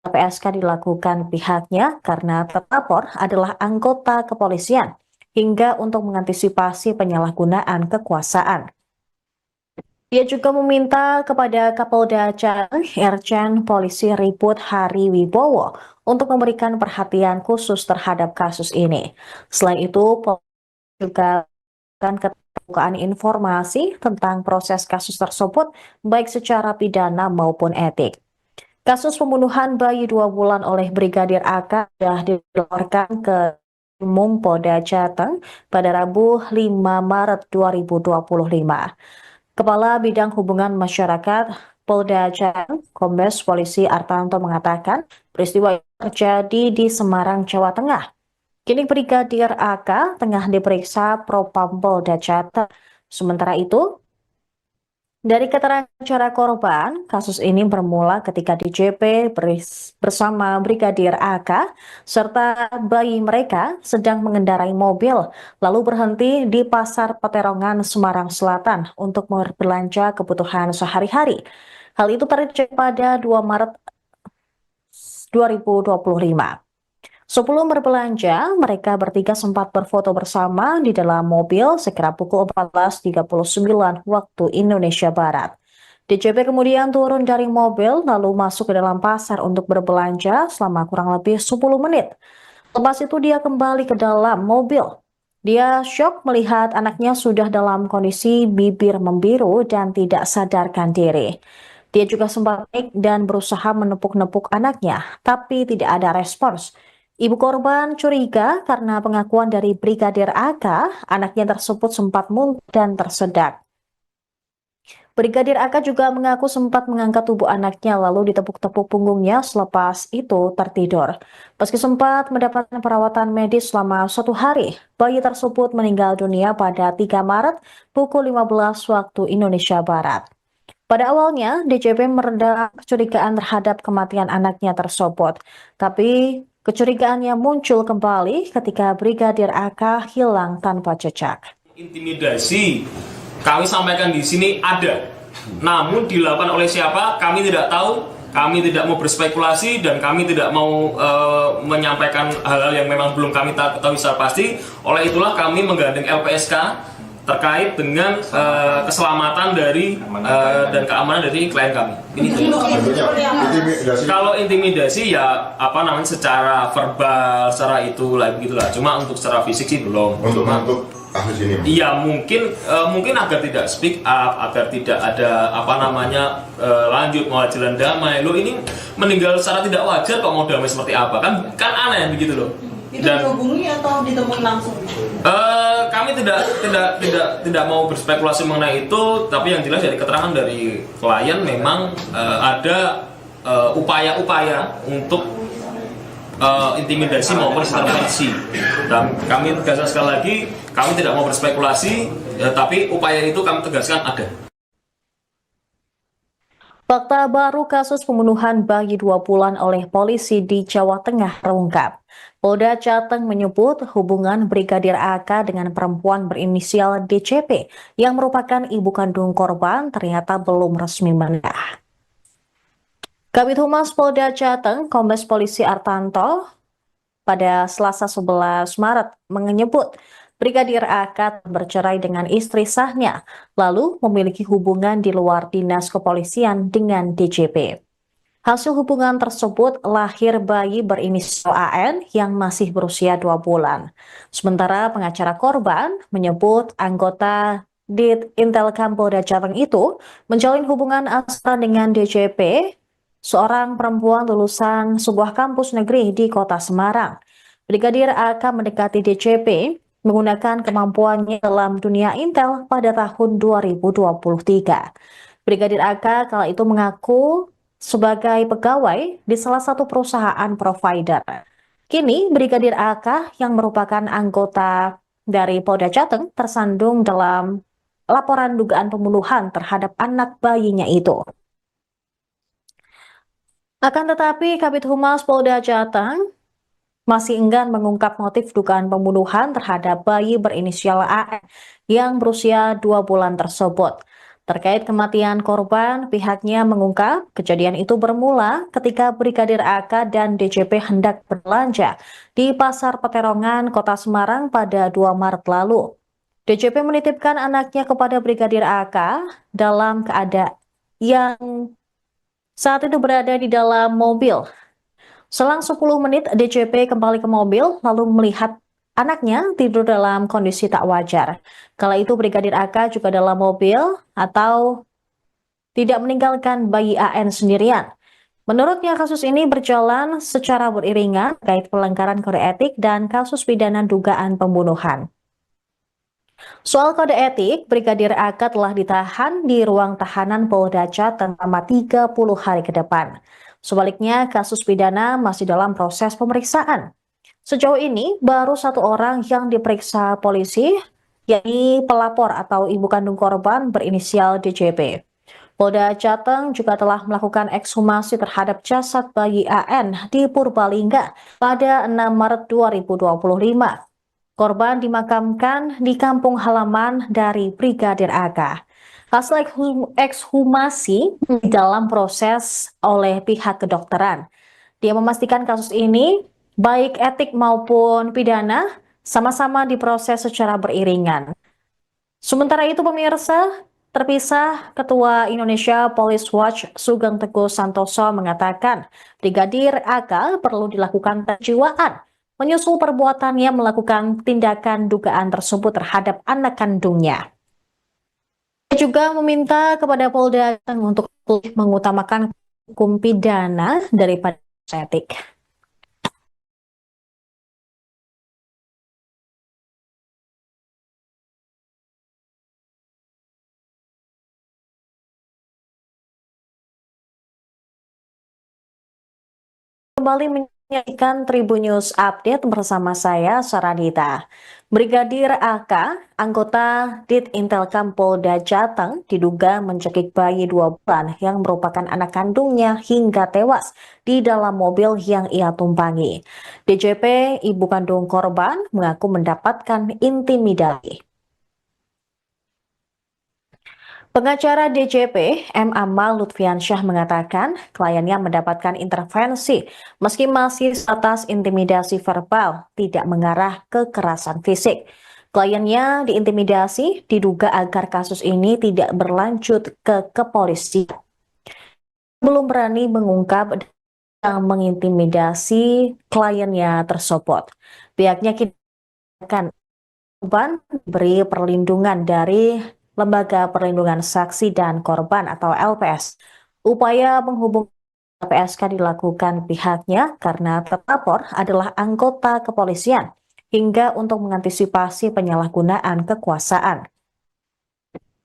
LPSK dilakukan pihaknya karena terlapor adalah anggota kepolisian hingga untuk mengantisipasi penyalahgunaan kekuasaan. Dia juga meminta kepada Kapolda Jateng, Irjen Polisi Riput Hari Wibowo untuk memberikan perhatian khusus terhadap kasus ini. Selain itu, polisi juga akan keterbukaan informasi tentang proses kasus tersebut, baik secara pidana maupun etik. Kasus pembunuhan bayi 2 bulan oleh Brigadir AK sudah dilaporkan ke Umum Polda Jateng pada Rabu 5 Maret 2025. Kepala Bidang Hubungan Masyarakat Polda Jateng, Kombes Polisi Artanto mengatakan peristiwa itu terjadi di Semarang, Jawa Tengah. Kini Brigadir AK tengah diperiksa Propam Polda Jateng. Sementara itu, dari keterangan bicara korban, kasus ini bermula ketika DJP bersama Brigadir AK serta bayi mereka sedang mengendarai mobil, lalu berhenti di Pasar Peterongan, Semarang Selatan untuk berbelanja kebutuhan sehari-hari. Hal itu terjadi pada 2 Maret 2025. Sebelum berbelanja, mereka bertiga sempat berfoto bersama di dalam mobil sekira pukul 14.39 waktu Indonesia Barat. DJP kemudian turun dari mobil lalu masuk ke dalam pasar untuk berbelanja selama kurang lebih 10 menit. Lepas itu dia kembali ke dalam mobil. Dia syok melihat anaknya sudah dalam kondisi bibir membiru dan tidak sadarkan diri. Dia juga sempat panik dan berusaha menepuk-nepuk anaknya, tapi tidak ada respons. Ibu korban curiga karena pengakuan dari Brigadir AK, anaknya tersebut sempat muntah dan tersedak. Brigadir AK juga mengaku sempat mengangkat tubuh anaknya lalu ditepuk-tepuk punggungnya selepas itu tertidur. Meski sempat mendapatkan perawatan medis selama 1 hari, bayi tersebut meninggal dunia pada 3 Maret pukul 15 waktu Indonesia Barat. Pada awalnya, DJP meredam kecurigaan terhadap kematian anaknya tersebut, tapi kecurigaannya muncul kembali ketika Brigadir AK hilang tanpa jejak. Intimidasi kami sampaikan di sini ada, namun dilakukan oleh siapa kami tidak tahu. Kami tidak mau berspekulasi dan kami tidak mau menyampaikan hal-hal yang memang belum kami ketahui secara pasti. Oleh itulah kami menggandeng LPSK terkait dengan keselamatan dari dan keamanan dari klien kami. Ini Intimidasi. kalau intimidasi ya apa namanya secara verbal, secara itu lah begitulah. Cuma untuk secara fisik sih belum. Untuk kasus ini. Iya mungkin agar tidak speak up, agar tidak ada apa namanya lanjut mau jalan damai. Lo ini meninggal secara tidak wajar kok mau damai seperti apa kan aneh begitu loh. Itu dihubungi atau ditemui langsung? Kami tidak mau berspekulasi mengenai itu, tapi yang jelas dari keterangan dari klien memang ada upaya-upaya untuk intimidasi maupun intervensi. Dan kami tegaskan sekali lagi, kami tidak mau berspekulasi, tapi upaya itu kami tegaskan ada. Fakta baru kasus pembunuhan bayi 2 bulan oleh polisi di Jawa Tengah terungkap. Polda Jateng menyebut hubungan Brigadir AK dengan perempuan berinisial DCP yang merupakan ibu kandung korban ternyata belum resmi menikah. Kabid Humas Polda Jateng, Kombes Polisi Artanto, pada Selasa 11 Maret menyebut Brigadir AK bercerai dengan istri sahnya, lalu memiliki hubungan di luar dinas kepolisian dengan DJP. Hasil hubungan tersebut lahir bayi berinisial AN yang masih berusia 2 bulan. Sementara pengacara korban menyebut anggota Dit Intelkam Polda Jateng itu menjalin hubungan asmara dengan DJP, seorang perempuan lulusan sebuah kampus negeri di kota Semarang. Brigadir AK mendekati DJP menggunakan kemampuannya dalam dunia intel pada tahun 2023. Brigadir AK kala itu mengaku sebagai pegawai di salah satu perusahaan provider. Kini Brigadir AK yang merupakan anggota dari Polda Jateng tersandung dalam laporan dugaan pembunuhan terhadap anak bayinya itu. Akan tetapi Kabid Humas Polda Jateng masih enggan mengungkap motif dugaan pembunuhan terhadap bayi berinisial AN yang berusia 2 bulan tersebut. Terkait kematian korban, pihaknya mengungkap kejadian itu bermula ketika Brigadir AK dan DJP hendak berbelanja di Pasar Peterongan, Kota Semarang pada 2 Maret lalu. DJP menitipkan anaknya kepada Brigadir AK dalam keadaan yang saat itu berada di dalam mobil. Selang 10 menit, DJP kembali ke mobil lalu melihat anaknya tidur dalam kondisi tak wajar. Kala itu Brigadir AK juga dalam mobil atau tidak meninggalkan bayi AN sendirian. Menurutnya kasus ini berjalan secara beriringan terkait pelanggaran kode etik dan kasus pidana dugaan pembunuhan. Soal kode etik, Brigadir AK telah ditahan di ruang tahanan Polda Jateng selama 30 hari ke depan. Sebaliknya, kasus pidana masih dalam proses pemeriksaan. Sejauh ini, baru 1 orang yang diperiksa polisi, yakni pelapor atau ibu kandung korban berinisial DJP. Polda Jateng juga telah melakukan ekshumasi terhadap jasad bayi AN di Purbalingga pada 6 Maret 2025. Korban dimakamkan di kampung halaman dari Brigadir AK. Hasil ekshumasi dalam proses oleh pihak kedokteran. Dia memastikan kasus ini, baik etik maupun pidana, sama-sama diproses secara beriringan. Sementara itu pemirsa, terpisah Ketua Indonesia Police Watch Sugeng Teguh Santoso mengatakan Brigadir AK perlu dilakukan kejiwaan menyusul perbuatannya melakukan tindakan dugaan tersebut terhadap anak kandungnya. Dia juga meminta kepada Polda untuk mengutamakan hukum pidana daripada etik. Kembali menyaksikan Tribun News Update bersama saya, Saradita. Brigadir AK, anggota Ditintelkam Polda Jateng, diduga mencekik bayi 2 bulan yang merupakan anak kandungnya hingga tewas di dalam mobil yang ia tumpangi. DJP, ibu kandung korban, mengaku mendapatkan intimidasi. Pengacara DJP, M. Amal Lutfiansyah mengatakan kliennya mendapatkan intervensi meski masih sebatas intimidasi verbal, tidak mengarah ke kekerasan fisik. Kliennya diintimidasi diduga agar kasus ini tidak berlanjut ke kepolisian. Belum berani mengungkap yang mengintimidasi kliennya tersebut. Pihaknya akan beri perlindungan dari Lembaga Perlindungan Saksi dan Korban atau LPS. Upaya menghubungi LPSK dilakukan pihaknya karena terlapor adalah anggota kepolisian hingga untuk mengantisipasi penyalahgunaan kekuasaan.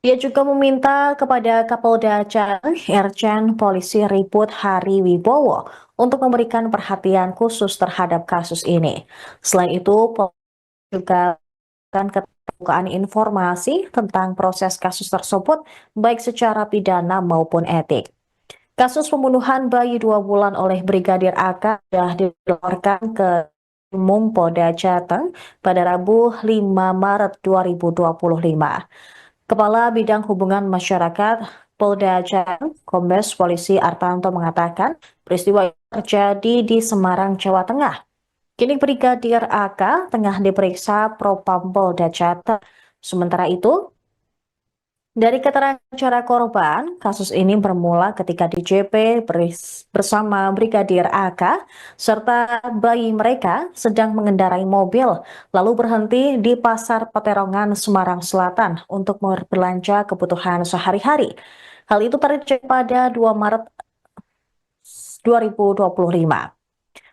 Dia juga meminta kepada Kapolda Jateng, Irjen Polisi Riput Hari Wibowo untuk memberikan perhatian khusus terhadap kasus ini. Selain itu, polisi juga akan keterbukaan informasi tentang proses kasus tersebut, baik secara pidana maupun etik. Kasus pembunuhan bayi 2 bulan oleh Brigadir AK sudah dilaporkan ke Umum Polda Jateng pada Rabu 5 Maret 2025. Kepala Bidang Hubungan Masyarakat Polda Jateng, Kombes Polisi Artanto mengatakan peristiwa terjadi di Semarang, Jawa Tengah. Kini Brigadir AK tengah diperiksa Propam Polda Jateng. Sementara itu, dari keterangan cara korban, kasus ini bermula ketika DJP bersama Brigadir AK serta bayi mereka sedang mengendarai mobil, lalu berhenti di Pasar Peterongan, Semarang Selatan untuk berbelanja kebutuhan sehari-hari. Hal itu terjadi pada 2 Maret 2025.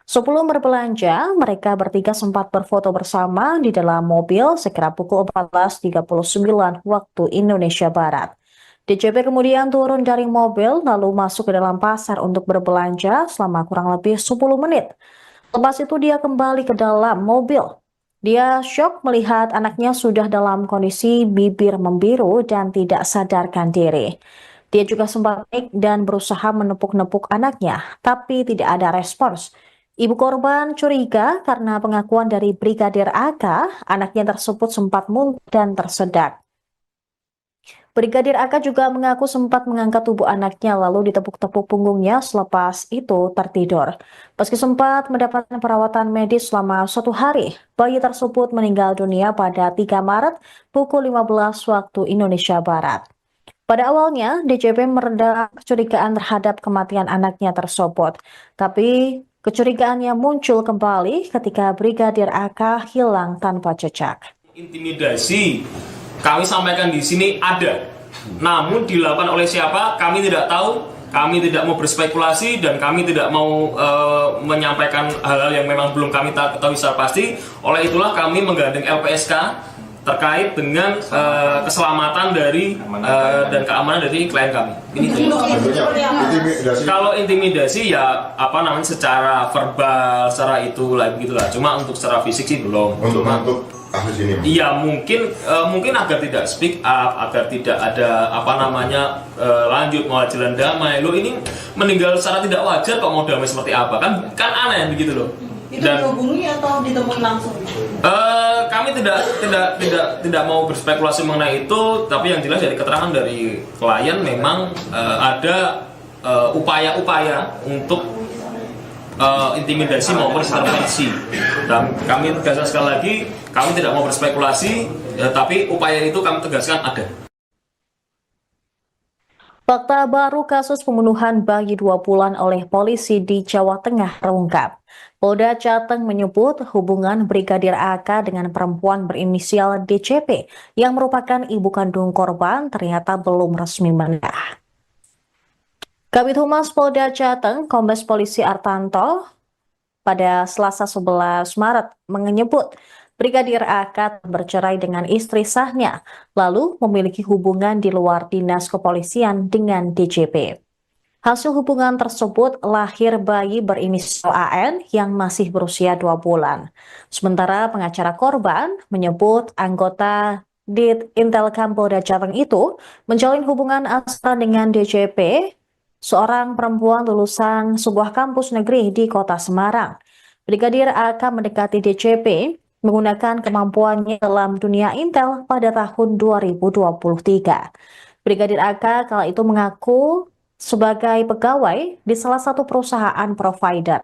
Sebelum berbelanja, mereka bertiga sempat berfoto bersama di dalam mobil sekira pukul 14.39 waktu Indonesia Barat. DJP kemudian turun dari mobil lalu masuk ke dalam pasar untuk berbelanja selama kurang lebih 10 menit. Lepas itu dia kembali ke dalam mobil. Dia syok melihat anaknya sudah dalam kondisi bibir membiru dan tidak sadarkan diri. Dia juga sempat panik dan berusaha menepuk-nepuk anaknya, tapi tidak ada respons. Ibu korban curiga karena pengakuan dari Brigadir AK, anaknya tersebut sempat muntah dan tersedak. Brigadir AK juga mengaku sempat mengangkat tubuh anaknya lalu ditepuk-tepuk punggungnya selepas itu tertidur. Meski sempat mendapatkan perawatan medis selama 1 hari, bayi tersebut meninggal dunia pada 3 Maret pukul 15 waktu Indonesia Barat. Pada awalnya, DJP meredam kecurigaan terhadap kematian anaknya tersebut. Tapi kecurigaannya muncul kembali ketika Brigadir AK hilang tanpa jejak. Intimidasi kami sampaikan di sini ada, namun dilakukan oleh siapa kami tidak tahu. Kami tidak mau berspekulasi dan kami tidak mau menyampaikan hal-hal yang memang belum kami ketahui secara pasti. Oleh itulah kami menggandeng LPSK terkait dengan keselamatan dari dan keamanan dari klien kami. Ini Bentuknya intimidasi. kalau intimidasi ya secara verbal, secara itu lah gitulah. Cuma untuk secara fisik sih belum. Untuk Cuma, kasus ini. iya mungkin agar tidak speak up, agar tidak ada lanjut mau jalan damai. Lo ini meninggal secara tidak wajar kok mau damai seperti apa? Kan aneh begitu loh. Itu dihubungi atau ditemui langsung? Kami tidak mau berspekulasi mengenai itu, tapi yang jelas dari keterangan dari klien memang ada upaya-upaya untuk intimidasi maupun intervensi. Dan kami tegaskan sekali lagi, kami tidak mau berspekulasi, tapi upaya itu kami tegaskan ada. Fakta baru kasus pembunuhan bayi 2 bulan oleh polisi di Jawa Tengah terungkap. Polda Jateng menyebut hubungan Brigadir AK dengan perempuan berinisial DCP yang merupakan ibu kandung korban ternyata belum resmi menikah. Kabid Humas Polda Jateng, Kombes Polisi Artanto, pada Selasa 11 Maret menyebut Brigadir AK bercerai dengan istri sahnya, lalu memiliki hubungan di luar dinas kepolisian dengan DJP. Hasil hubungan tersebut lahir bayi berinisial AN yang masih berusia 2 bulan. Sementara pengacara korban menyebut anggota Dit Intelkam Polda Jateng itu menjalin hubungan asmara dengan DJP, seorang perempuan lulusan sebuah kampus negeri di kota Semarang. Brigadir AK mendekati DJP menggunakan kemampuannya dalam dunia intel pada tahun 2023. Brigadir AK kala itu mengaku sebagai pegawai di salah satu perusahaan provider.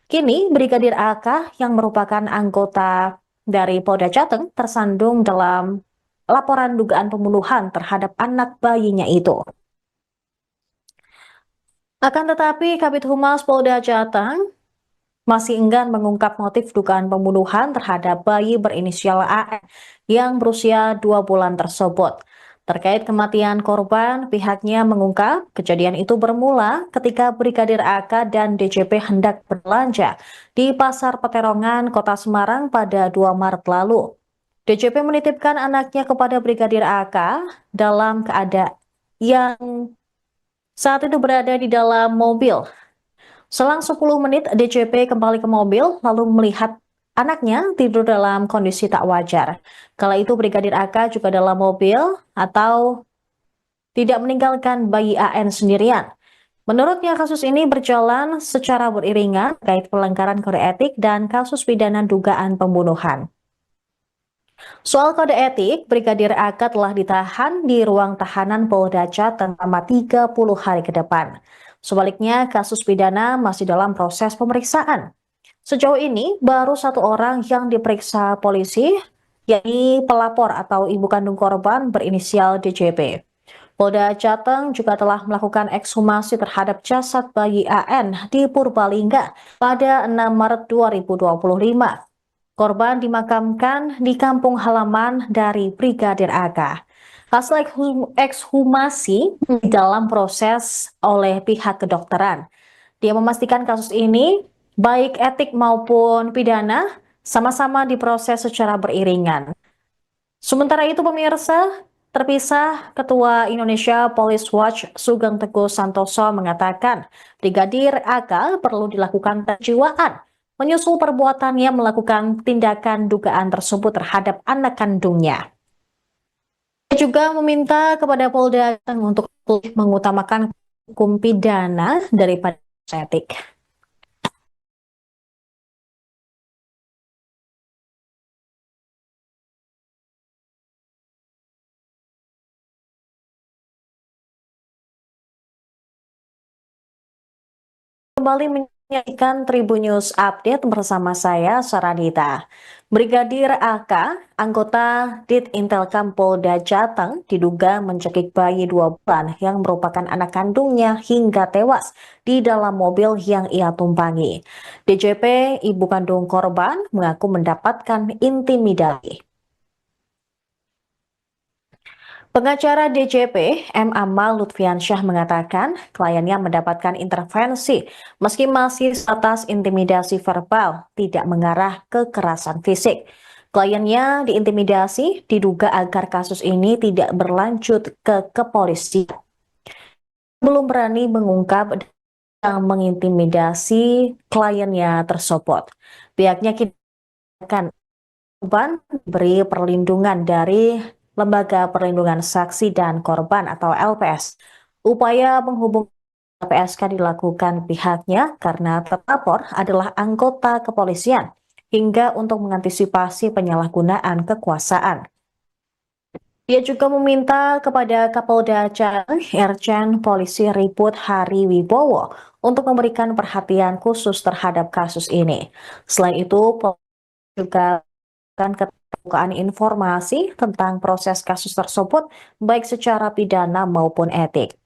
Kini Brigadir AK yang merupakan anggota dari Polda Jateng tersandung dalam laporan dugaan pembunuhan terhadap anak bayinya itu. Akan tetapi Kabid Humas Polda Jateng masih enggan mengungkap motif dugaan pembunuhan terhadap bayi berinisial AN yang berusia 2 bulan tersebut. Terkait kematian korban, pihaknya mengungkap kejadian itu bermula ketika Brigadir AK dan DJP hendak berbelanja di Pasar Peterongan, Kota Semarang pada 2 Maret lalu. DJP menitipkan anaknya kepada Brigadir AK dalam keadaan yang saat itu berada di dalam mobil. Selang 10 menit, DJP kembali ke mobil lalu melihat anaknya tidur dalam kondisi tak wajar. Kala itu Brigadir AK juga dalam mobil atau tidak meninggalkan bayi AN sendirian. Menurutnya kasus ini berjalan secara beriringan terkait pelanggaran kode etik dan kasus pidana dugaan pembunuhan. Soal kode etik, Brigadir AK telah ditahan di ruang tahanan Polda Jateng selama 30 hari ke depan. Sebaliknya, kasus pidana masih dalam proses pemeriksaan. Sejauh ini, baru 1 orang yang diperiksa polisi, yakni pelapor atau ibu kandung korban berinisial DJP. Polda Jateng juga telah melakukan ekshumasi terhadap jasad bayi AN di Purbalingga pada 6 Maret 2025. Korban dimakamkan di kampung halaman dari Brigadir AK. Hasil ekshumasi dalam proses oleh pihak kedokteran. Dia memastikan kasus ini, baik etik maupun pidana, sama-sama diproses secara beriringan. Sementara itu pemirsa, terpisah Ketua Indonesia Police Watch Sugeng Teguh Santoso mengatakan Brigadir AK perlu dilakukan penjiwaan menyusul perbuatannya melakukan tindakan dugaan tersebut terhadap anak kandungnya. Dia juga meminta kepada Polda untuk mengutamakan hukum pidana daripada etik. Kembali menyaksikan Tribun News Update bersama saya, Saradita. Brigadir AK, anggota Ditintelkam Polda Jateng, diduga mencekik bayi 2 bulan yang merupakan anak kandungnya hingga tewas di dalam mobil yang ia tumpangi. DJP, ibu kandung korban, mengaku mendapatkan intimidasi. Pengacara DJP, M. Amal Lutfiansyah mengatakan kliennya mendapatkan intervensi meski masih atas intimidasi verbal, tidak mengarah ke kekerasan fisik. Kliennya diintimidasi diduga agar kasus ini tidak berlanjut ke kepolisian. Belum berani mengungkap yang mengintimidasi kliennya tersebut. Pihaknya akan beri perlindungan dari Lembaga Perlindungan Saksi dan Korban atau LPS. Upaya penghubungan LPSK dilakukan pihaknya karena terlapor adalah anggota kepolisian hingga untuk mengantisipasi penyalahgunaan kekuasaan. Dia juga meminta kepada Kapolda Jateng, Irjen Polisi Riput Hari Wibowo untuk memberikan perhatian khusus terhadap kasus ini. Selain itu, polisi juga keterbukaan informasi tentang proses kasus tersebut baik secara pidana maupun etik.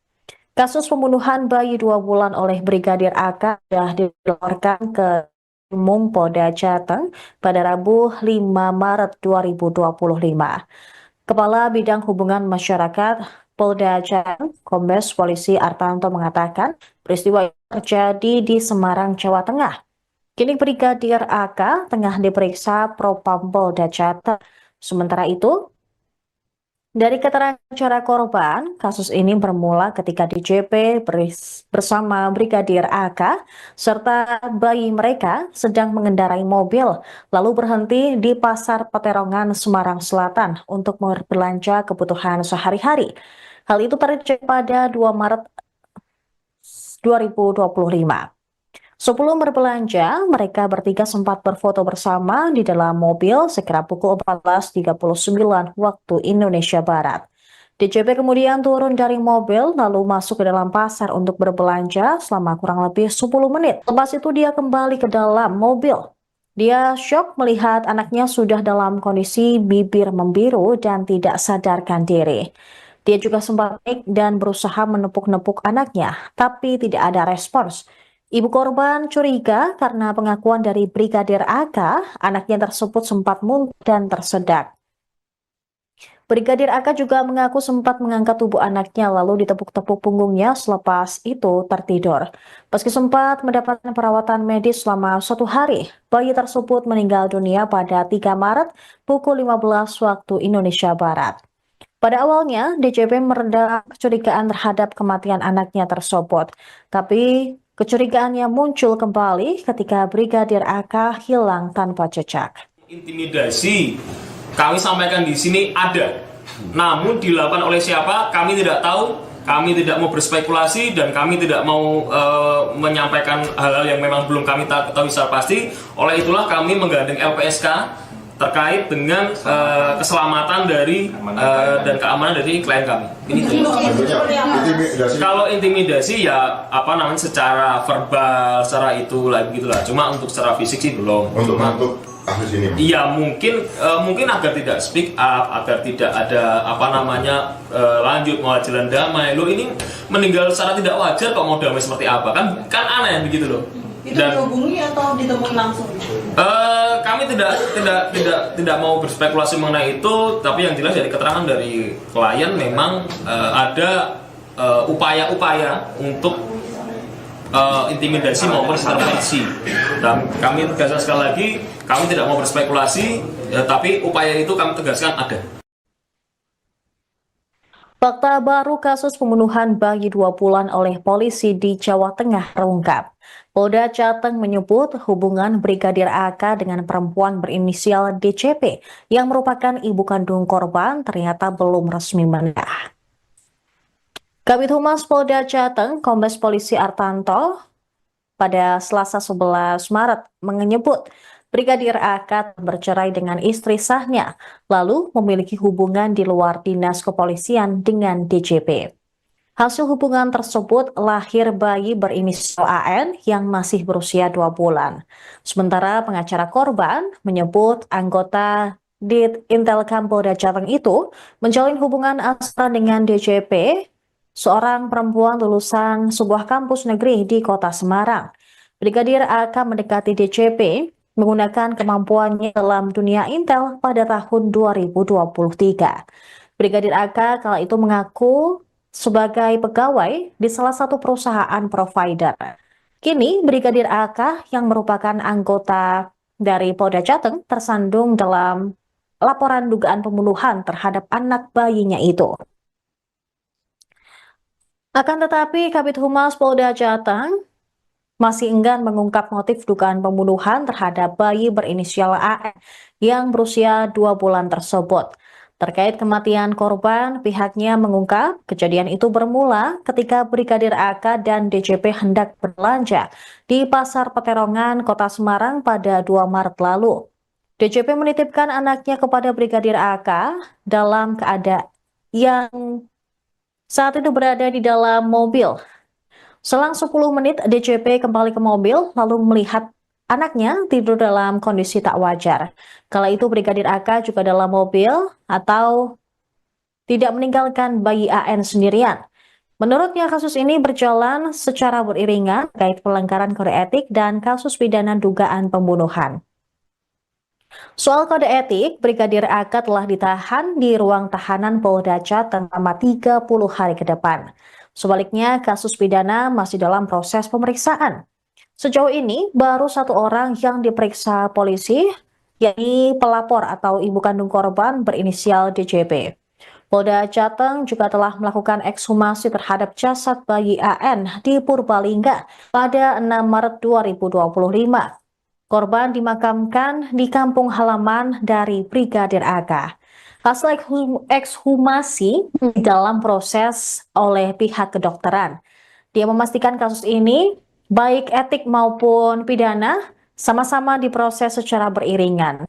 Kasus pembunuhan bayi 2 bulan oleh Brigadir AK sudah dilaporkan ke Umum Polda Jateng pada Rabu 5 Maret 2025. Kepala Bidang Hubungan Masyarakat Polda Jateng, Kombes Polisi Artanto mengatakan peristiwa terjadi di Semarang, Jawa Tengah. Kini Brigadir AK tengah diperiksa Propam Polda Jateng. Sementara itu, dari keterangan para korban, kasus ini bermula ketika DJP bersama Brigadir AK serta bayi mereka sedang mengendarai mobil, lalu berhenti di Pasar Peterongan, Semarang Selatan untuk berbelanja kebutuhan sehari-hari. Hal itu terjadi pada 2 Maret 2025. Sebelum berbelanja, mereka bertiga sempat berfoto bersama di dalam mobil sekira pukul 14.39 waktu Indonesia Barat. DJP kemudian turun dari mobil lalu masuk ke dalam pasar untuk berbelanja selama kurang lebih 10 menit. Lepas itu dia kembali ke dalam mobil. Dia syok melihat anaknya sudah dalam kondisi bibir membiru dan tidak sadarkan diri. Dia juga sempat panik dan berusaha menepuk-nepuk anaknya, tapi tidak ada respons. Ibu korban curiga karena pengakuan dari Brigadir AK, anaknya tersebut sempat muntah dan tersedak. Brigadir AK juga mengaku sempat mengangkat tubuh anaknya lalu ditepuk-tepuk punggungnya selepas itu tertidur. Meski sempat mendapatkan perawatan medis selama 1 hari, bayi tersebut meninggal dunia pada 3 Maret pukul 15 waktu Indonesia Barat. Pada awalnya, DJP meredam kecurigaan terhadap kematian anaknya tersebut. Tapi kecurigaannya muncul kembali ketika Brigadir AK hilang tanpa jejak. Intimidasi kami sampaikan di sini ada, namun dilakukan oleh siapa kami tidak tahu. Kami tidak mau berspekulasi dan kami tidak mau menyampaikan hal-hal yang memang belum kami tahu secara pasti. Oleh itulah kami menggandeng LPSK terkait dengan keselamatan dari dan keamanan dari klien kami. Ini Intimidasi. kalau intimidasi ya apa namanya secara verbal, secara itu lah gitulah. Cuma untuk secara fisik sih belum. Untuk Cuma, kasus ini, Mas. iya mungkin agar tidak speak up, agar tidak ada apa namanya lanjut mau jalan damai. Lo ini meninggal secara tidak wajar kok mau damai seperti apa? Kan aneh begitu loh. Itu dihubungi atau ditemui langsung? Kami tidak mau berspekulasi mengenai itu, tapi yang jelas dari keterangan dari klien memang ada upaya-upaya untuk intimidasi maupun intervensi. Dan kami tegaskan sekali lagi, kami tidak mau berspekulasi, tapi upaya itu kami tegaskan ada. Fakta baru kasus pembunuhan bayi 2 bulan oleh polisi di Jawa Tengah terungkap. Polda Jateng menyebut hubungan Brigadir AK dengan perempuan berinisial DCP yang merupakan ibu kandung korban ternyata belum resmi menikah. Kabid Humas Polda Jateng, Kombes Polisi Artanto, pada Selasa 11 Maret menyebut Brigadir AK bercerai dengan istri sahnya, lalu memiliki hubungan di luar dinas kepolisian dengan DJP. Hasil hubungan tersebut lahir bayi berinisial AN yang masih berusia 2 bulan. Sementara pengacara korban menyebut anggota Intelkam Polda Jateng itu menjalin hubungan asmara dengan DJP, seorang perempuan lulusan sebuah kampus negeri di kota Semarang. Brigadir AK mendekati DJP menggunakan kemampuannya dalam dunia intel pada tahun 2023. Brigadir AK kala itu mengaku sebagai pegawai di salah satu perusahaan provider. Kini Brigadir AK yang merupakan anggota dari Polda Jateng tersandung dalam laporan dugaan pembunuhan terhadap anak bayinya itu. Akan tetapi Kabid Humas Polda Jateng masih enggan mengungkap motif dugaan pembunuhan terhadap bayi berinisial AN yang berusia 2 bulan tersebut. Terkait kematian korban, pihaknya mengungkap kejadian itu bermula ketika Brigadir AK dan DJP hendak berbelanja di Pasar Peterongan, Kota Semarang pada 2 Maret lalu. DJP menitipkan anaknya kepada Brigadir AK dalam keadaan yang saat itu berada di dalam mobil. Selang 10 menit, DJP kembali ke mobil lalu melihat anaknya tidur dalam kondisi tak wajar. Kala itu Brigadir AK juga dalam mobil atau tidak meninggalkan bayi AN sendirian. Menurutnya kasus ini berjalan secara beriringan terkait pelanggaran kode etik dan kasus pidana dugaan pembunuhan. Soal kode etik, Brigadir AK telah ditahan di ruang tahanan Polda Jateng selama 30 hari ke depan. Sebaliknya, kasus pidana masih dalam proses pemeriksaan. Sejauh ini, baru 1 orang yang diperiksa polisi, yakni pelapor atau ibu kandung korban berinisial DJP. Polda Jateng juga telah melakukan ekshumasi terhadap jasad bayi AN di Purbalingga pada 6 Maret 2025. Korban dimakamkan di kampung halaman dari Brigadir AK. Hasil ekshumasi dalam proses oleh pihak kedokteran. Dia memastikan kasus ini baik etik maupun pidana sama-sama diproses secara beriringan.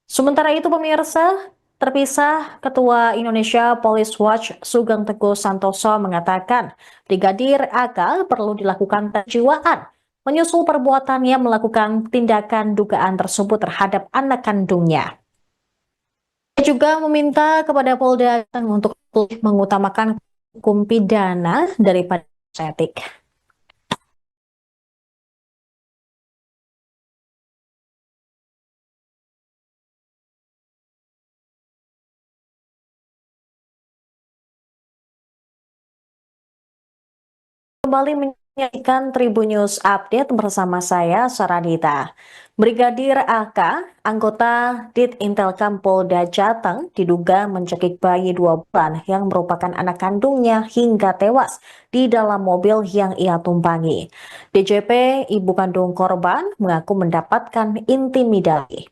Sementara itu pemirsa, terpisah Ketua Indonesia Police Watch Sugeng Teguh Santoso mengatakan Brigadir AK perlu dilakukan penjiwaan menyusul perbuatannya melakukan tindakan dugaan tersebut terhadap anak kandungnya. Dia juga meminta kepada Polda untuk mengutamakan hukum pidana daripada etik. Kembali menyaksikan Tribun News Update bersama saya, Saradita. Brigadir AK, anggota Intelkam Polda Jateng, diduga mencekik bayi 2 bulan yang merupakan anak kandungnya hingga tewas di dalam mobil yang ia tumpangi. DJP, ibu kandung korban, mengaku mendapatkan intimidasi.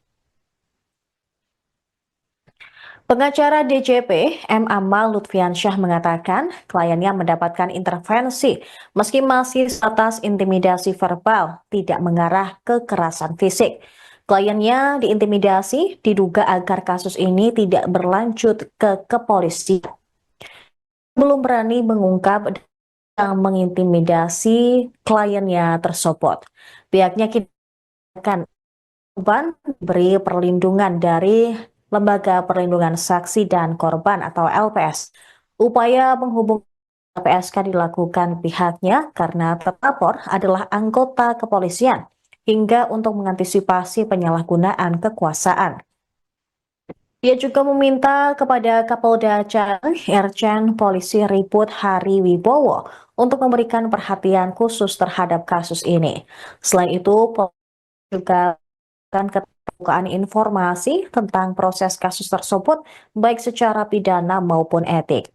Pengacara DJP, M. Amal Lutfiansyah mengatakan kliennya mendapatkan intervensi meski masih atas intimidasi verbal, tidak mengarah ke kekerasan fisik. Kliennya diintimidasi diduga agar kasus ini tidak berlanjut ke kepolisian. Belum berani mengungkap yang mengintimidasi kliennya tersebut. Pihaknya akan beri perlindungan dari Lembaga Perlindungan Saksi dan Korban atau LPS. Upaya penghubungan LPSK dilakukan pihaknya karena terlapor adalah anggota kepolisian hingga untuk mengantisipasi penyalahgunaan kekuasaan. Dia juga meminta kepada Kapolda Jateng, Irjen Polisi Riput Hari Wibowo untuk memberikan perhatian khusus terhadap kasus ini. Selain itu, Polisi juga akan keterbukaan informasi tentang proses kasus tersebut baik secara pidana maupun etik.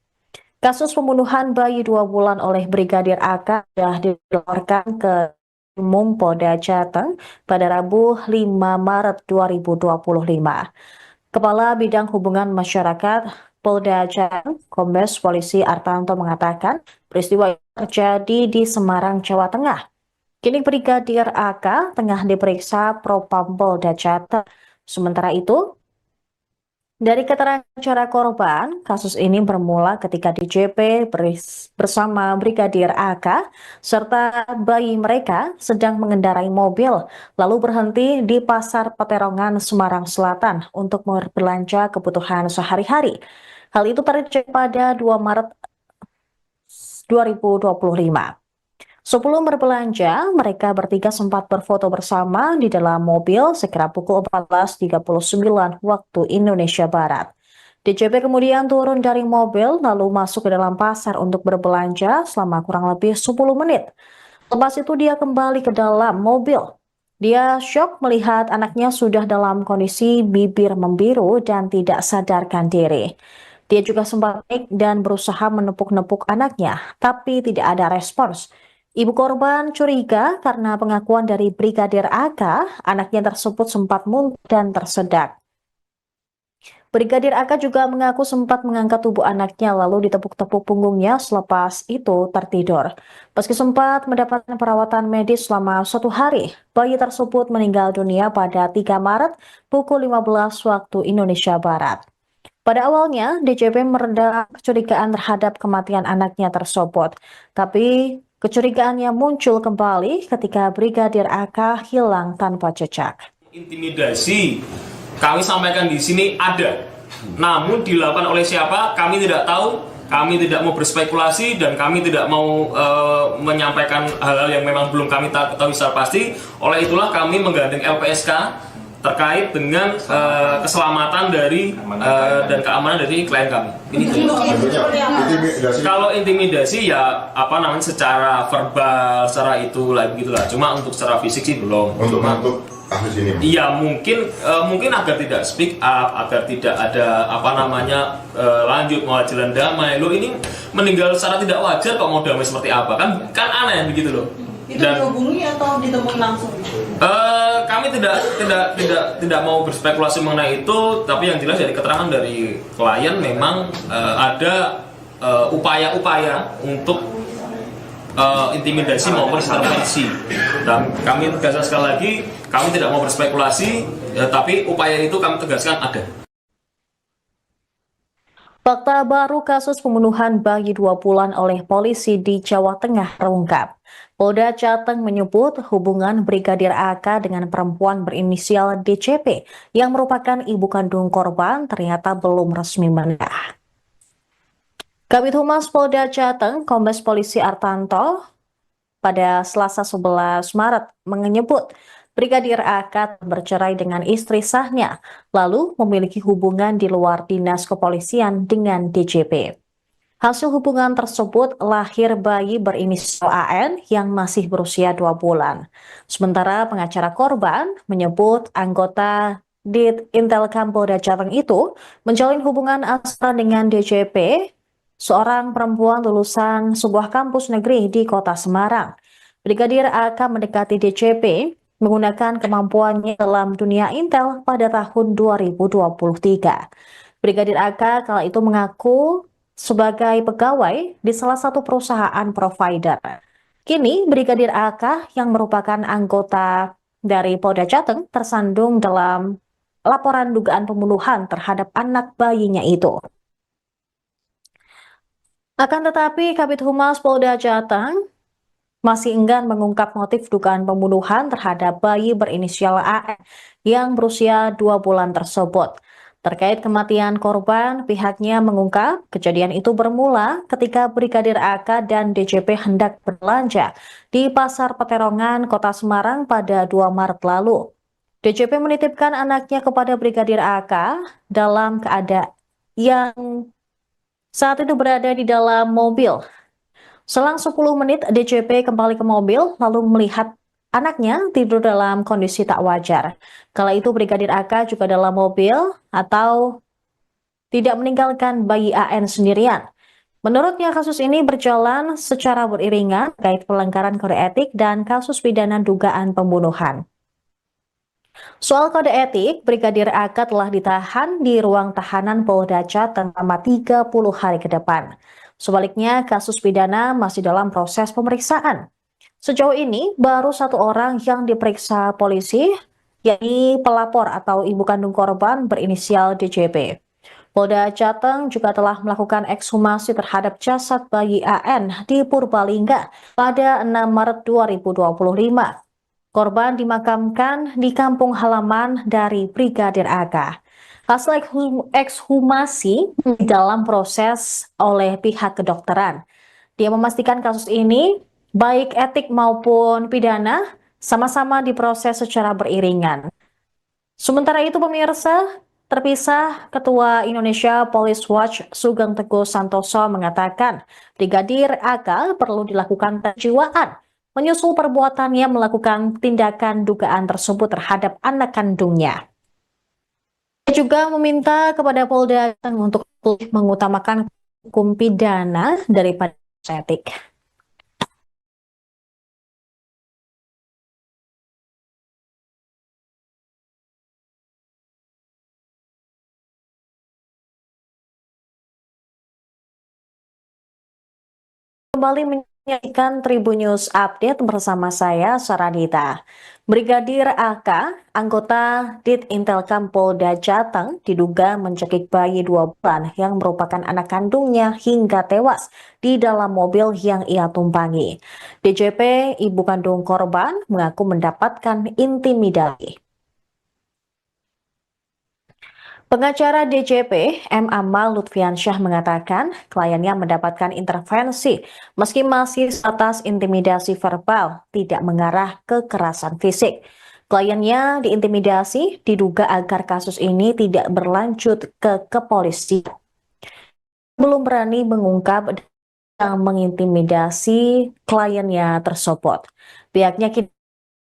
Kasus pembunuhan bayi 2 bulan oleh Brigadir AK sudah dilaporkan ke Umum Polda Jateng pada Rabu 5 Maret 2025. Kepala Bidang Hubungan Masyarakat Polda Jateng, Kombes Polisi Artanto mengatakan peristiwa itu terjadi di Semarang, Jawa Tengah. Kini Brigadir AK tengah diperiksa Propam Polda Jateng. Sementara itu, Dari keterangan korban, kasus ini bermula ketika DJP bersama Brigadir AK serta bayi mereka sedang mengendarai mobil, lalu berhenti di Pasar Peterongan, Semarang Selatan untuk berbelanja kebutuhan sehari-hari. Hal itu terjadi pada 2 Maret 2025. Sebelum berbelanja, mereka bertiga sempat berfoto bersama di dalam mobil sekira pukul 14.39 waktu Indonesia Barat. DJP kemudian turun dari mobil lalu masuk ke dalam pasar untuk berbelanja selama kurang lebih 10 menit. Lepas itu dia kembali ke dalam mobil. Dia syok melihat anaknya sudah dalam kondisi bibir membiru dan tidak sadarkan diri. Dia juga sempat panik dan berusaha menepuk-nepuk anaknya, tapi tidak ada respons. Ibu korban curiga karena pengakuan dari Brigadir AK, anaknya tersebut sempat muntah dan tersedak. Brigadir AK juga mengaku sempat mengangkat tubuh anaknya lalu ditepuk-tepuk punggungnya selepas itu tertidur. Meski sempat mendapatkan perawatan medis selama 1 hari, bayi tersebut meninggal dunia pada 3 Maret pukul 15 waktu Indonesia Barat. Pada awalnya, DJP meredam kecurigaan terhadap kematian anaknya tersebut, tapi kecurigaannya muncul kembali ketika Brigadir AK hilang tanpa jejak. Intimidasi kami sampaikan di sini ada, namun dilakukan oleh siapa kami tidak tahu. Kami tidak mau berspekulasi dan kami tidak mau menyampaikan hal-hal yang memang belum kami ketahui secara pasti. Oleh itulah kami menggandeng LPSK terkait dengan keselamatan dari dan keamanan dari klien kami. Ini Intimidasi. kalau intimidasi ya apa namanya secara verbal, secara itulah begitulah. Cuma untuk secara fisik sih belum. Untuk kasus ini. Iya mungkin agar tidak speak up, agar tidak ada apa namanya lanjut mau jalan damai. Lo ini meninggal secara tidak wajar kok mau damai seperti apa kan aneh begitu loh. Itu dihubungi atau ditemui langsung? Kami tidak mau berspekulasi mengenai itu, tapi yang jelas dari keterangan dari klien memang ada upaya-upaya untuk intimidasi maupun intervensi. Dan kami tegaskan sekali lagi, kami tidak mau berspekulasi, tapi upaya itu kami tegaskan ada. Fakta baru kasus pembunuhan bayi 2 bulan oleh polisi di Jawa Tengah terungkap. Polda Jateng menyebut hubungan Brigadir AK dengan perempuan berinisial DCP yang merupakan ibu kandung korban ternyata belum resmi menikah. Kabid Humas Polda Jateng, Kombes Polisi Artanto, pada Selasa 11 Maret menyebut Brigadir AK bercerai dengan istri sahnya, lalu memiliki hubungan di luar dinas kepolisian dengan DJP. Hasil hubungan tersebut lahir bayi berinisial AN yang masih berusia 2 bulan. Sementara pengacara korban menyebut anggota Dit Intelkam Polda Jateng itu menjalin hubungan asmara dengan DJP, seorang perempuan lulusan sebuah kampus negeri di kota Semarang. Brigadir AK mendekati DJP menggunakan kemampuannya dalam dunia intel pada tahun 2023. Brigadir AK kala itu mengaku sebagai pegawai di salah satu perusahaan provider. Kini Brigadir AK yang merupakan anggota dari Polda Jateng tersandung dalam laporan dugaan pembunuhan terhadap anak bayinya itu. Akan tetapi Kabid Humas Polda Jateng masih enggan mengungkap motif dugaan pembunuhan terhadap bayi berinisial AN yang berusia 2 bulan tersebut. Terkait kematian korban, pihaknya mengungkap kejadian itu bermula ketika Brigadir AK dan DJP hendak berbelanja di Pasar Peterongan, Kota Semarang pada 2 Maret lalu. DJP menitipkan anaknya kepada Brigadir AK dalam keadaan yang saat itu berada di dalam mobil. Selang 10 menit, DJP kembali ke mobil lalu melihat anaknya tidur dalam kondisi tak wajar. Kala itu Brigadir AK juga dalam mobil atau tidak meninggalkan bayi AN sendirian. Menurutnya kasus ini berjalan secara beriringan terkait pelanggaran kode etik dan kasus pidana dugaan pembunuhan. Soal kode etik, Brigadir AK telah ditahan di ruang tahanan Polda Jateng selama 30 hari ke depan. Sebaliknya, kasus pidana masih dalam proses pemeriksaan. Sejauh ini, baru 1 orang yang diperiksa polisi, yakni pelapor atau ibu kandung korban berinisial DJP. Polda Jateng juga telah melakukan ekshumasi terhadap jasad bayi AN di Purbalingga pada 6 Maret 2025. Korban dimakamkan di kampung halaman dari Brigadir AK. Hasil ekshumasi dalam proses oleh pihak kedokteran. Dia memastikan kasus ini, baik etik maupun pidana, sama-sama diproses secara beriringan. Sementara itu pemirsa, terpisah Ketua Indonesia Police Watch Sugeng Teguh Santoso mengatakan Brigadir AK perlu dilakukan penjiwaan menyusul perbuatannya melakukan tindakan dugaan tersebut terhadap anak kandungnya. Dia juga meminta kepada Polda untuk mengutamakan hukum pidana daripada etik. Kembali menyaksikan Tribun News Update bersama saya, Saradita. Brigadir AK, anggota Ditintelkam Polda Jateng, diduga mencekik bayi 2 bulan yang merupakan anak kandungnya hingga tewas di dalam mobil yang ia tumpangi. DJP, ibu kandung korban, mengaku mendapatkan intimidasi. Pengacara DJP, M. Amal Lutfiansyah mengatakan kliennya mendapatkan intervensi meski masih atas intimidasi verbal, tidak mengarah ke kekerasan fisik. Kliennya diintimidasi diduga agar kasus ini tidak berlanjut ke kepolisian. Belum berani mengungkap dan mengintimidasi kliennya tersebut. Pihaknya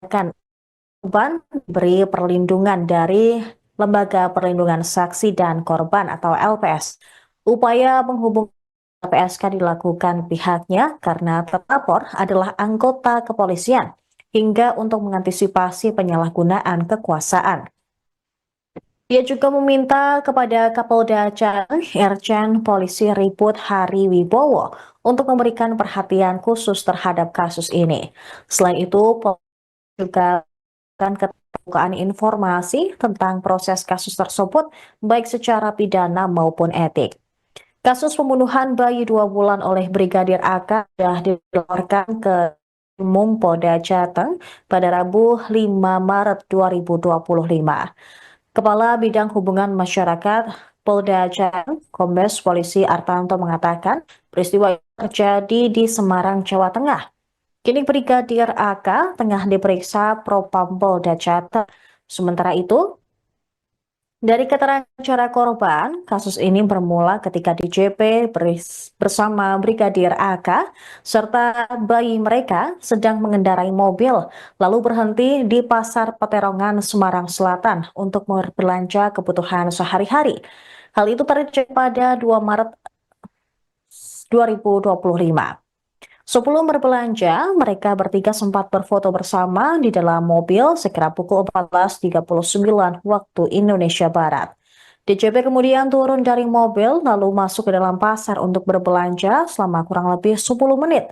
akan beri perlindungan dari Lembaga Perlindungan Saksi dan Korban atau LPS. Upaya menghubungi LPSK dilakukan pihaknya karena terlapor adalah anggota kepolisian hingga untuk mengantisipasi penyalahgunaan kekuasaan. Dia juga meminta kepada Kapolda Jateng, Irjen Polisi Riput Hari Wibowo untuk memberikan perhatian khusus terhadap kasus ini. Selain itu, juga akan keterbukaan informasi tentang proses kasus tersebut baik secara pidana maupun etik. Kasus pembunuhan bayi 2 bulan oleh Brigadir AK sudah dilaporkan ke Umum Polda Jateng pada Rabu 5 Maret 2025. Kepala Bidang Hubungan Masyarakat Polda Jateng, Kombes Polisi Artanto mengatakan peristiwa terjadi di Semarang, Jawa Tengah. Kini Brigadir AK tengah diperiksa Propam Polda Jateng. Sementara itu, dari keterangan cara korban, kasus ini bermula ketika DJP bersama Brigadir AK serta bayi mereka sedang mengendarai mobil, lalu berhenti di Pasar Peterongan, Semarang Selatan untuk berbelanja kebutuhan sehari-hari. Hal itu terjadi pada 2 Maret 2025. Sebelum berbelanja, mereka bertiga sempat berfoto bersama di dalam mobil sekira pukul 14.39 waktu Indonesia Barat. DJP kemudian turun dari mobil lalu masuk ke dalam pasar untuk berbelanja selama kurang lebih 10 menit.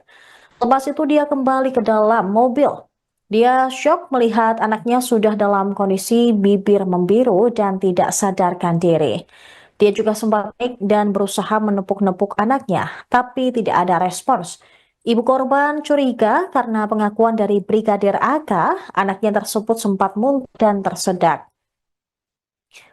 Lepas itu dia kembali ke dalam mobil. Dia syok melihat anaknya sudah dalam kondisi bibir membiru dan tidak sadarkan diri. Dia juga sempat panik dan berusaha menepuk-nepuk anaknya, tapi tidak ada respons. Ibu korban curiga karena pengakuan dari Brigadir AK, anaknya tersebut sempat muntah dan tersedak.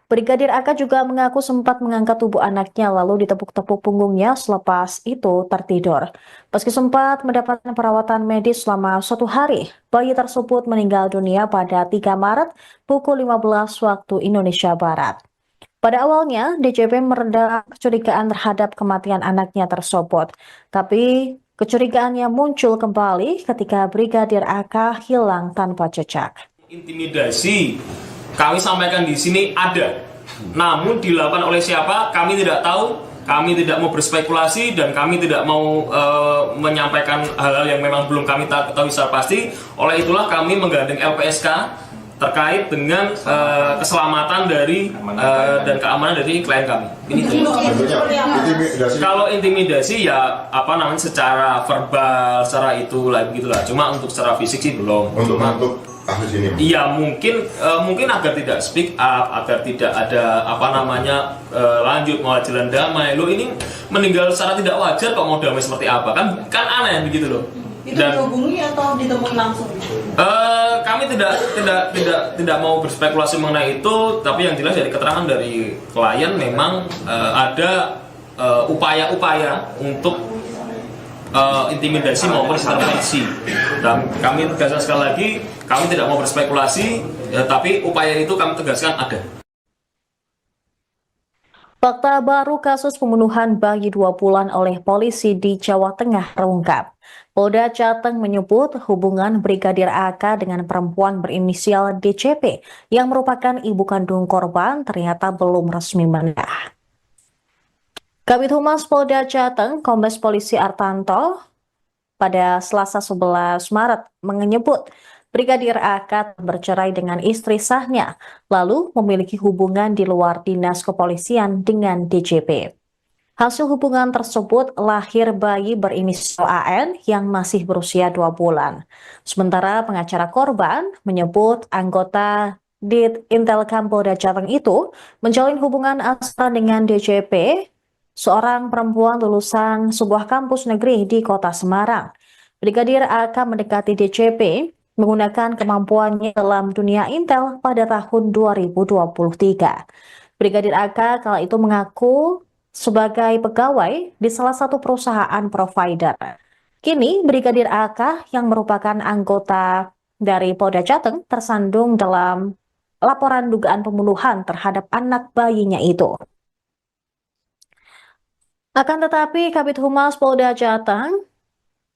Brigadir AK juga mengaku sempat mengangkat tubuh anaknya lalu ditepuk-tepuk punggungnya selepas itu tertidur. Meski sempat mendapatkan perawatan medis selama 1 hari, bayi tersebut meninggal dunia pada 3 Maret pukul 15 waktu Indonesia Barat. Pada awalnya, DJP meredam kecurigaan terhadap kematian anaknya tersebut, tapi kecurigaannya muncul kembali ketika Brigadir AK hilang tanpa jejak. Intimidasi kami sampaikan di sini ada, namun dilakukan oleh siapa kami tidak tahu. Kami tidak mau berspekulasi dan kami tidak mau menyampaikan hal-hal yang memang belum kami ketahui secara pasti. Oleh itulah kami menggandeng LPSK terkait dengan keselamatan dari dan keamanan dari klien kami. Ini Intimidasi. kalau intimidasi ya apa namanya secara verbal, secara itulah begitulah. Cuma untuk secara fisik sih belum. Untuk kasus ini? Iya, mungkin agar tidak speak up, agar tidak ada lanjut mau jalan damai. Lo ini meninggal secara tidak wajar kok, mau damai seperti apa? Kan aneh begitu loh. Itu dihubungi atau ditemui langsung? Kami tidak mau berspekulasi mengenai itu, tapi yang jelas dari keterangan dari klien memang ada upaya-upaya untuk intimidasi maupun intervensi. Dan kami tegaskan sekali lagi, kami tidak mau berspekulasi, tapi upaya itu kami tegaskan ada. Fakta baru kasus pembunuhan bayi 2 bulan oleh polisi di Jawa Tengah terungkap. Polda Jateng menyebut hubungan Brigadir AK dengan perempuan berinisial DCP yang merupakan ibu kandung korban ternyata belum resmi menikah. Kabid Humas Polda Jateng, Kombes Polisi Artanto, pada Selasa 11 Maret menyebut Brigadir AK bercerai dengan istri sahnya, lalu memiliki hubungan di luar dinas kepolisian dengan DCP. Hasil hubungan tersebut lahir bayi berinisial AN yang masih berusia 2 bulan. Sementara pengacara korban menyebut anggota Dit Intelkam Polda Jateng itu menjalin hubungan asmara dengan DCP, seorang perempuan lulusan sebuah kampus negeri di kota Semarang. Brigadir AK mendekati DCP menggunakan kemampuannya dalam dunia intel pada tahun 2023. Brigadir AK kala itu mengaku sebagai pegawai di salah satu perusahaan provider. Kini Brigadir AK yang merupakan anggota dari Polda Jateng tersandung dalam laporan dugaan pembunuhan terhadap anak bayinya itu. Akan tetapi Kabid Humas Polda Jateng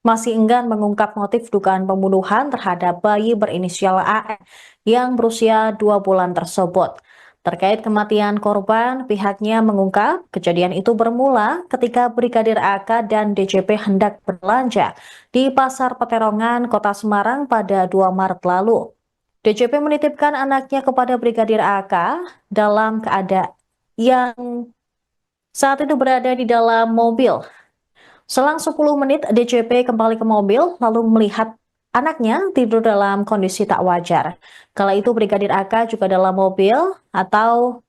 masih enggan mengungkap motif dugaan pembunuhan terhadap bayi berinisial AN yang berusia 2 bulan tersebut. Terkait kematian korban, pihaknya mengungkap kejadian itu bermula ketika Brigadir AK dan DCP hendak berbelanja di Pasar Peterongan, Kota Semarang pada 2 Maret lalu. DCP menitipkan anaknya kepada Brigadir AK dalam keadaan yang saat itu berada di dalam mobil. Selang 10 menit, DCP kembali ke mobil lalu melihat anaknya tidur dalam kondisi tak wajar. Kala itu Brigadir AK juga dalam mobil atau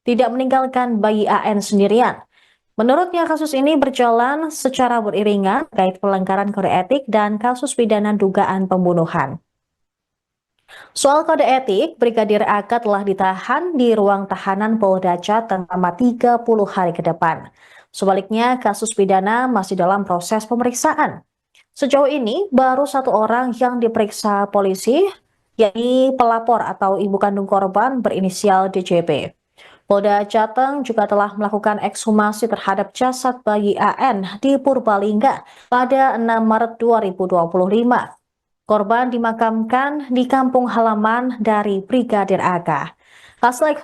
tidak meninggalkan bayi AN sendirian. Menurutnya kasus ini berjalan secara beriringan terkait pelanggaran kode etik dan kasus pidana dugaan pembunuhan. Soal kode etik, Brigadir AK telah ditahan di ruang tahanan Polda Jateng selama 30 hari ke depan. Sebaliknya, kasus pidana masih dalam proses pemeriksaan. Sejauh ini, baru 1 orang yang diperiksa polisi, yakni pelapor atau ibu kandung korban berinisial DCP. Polda Jateng juga telah melakukan ekshumasi terhadap jasad bayi AN di Purbalingga pada 6 Maret 2025. Korban dimakamkan di kampung halaman dari Brigadir AK. Hasil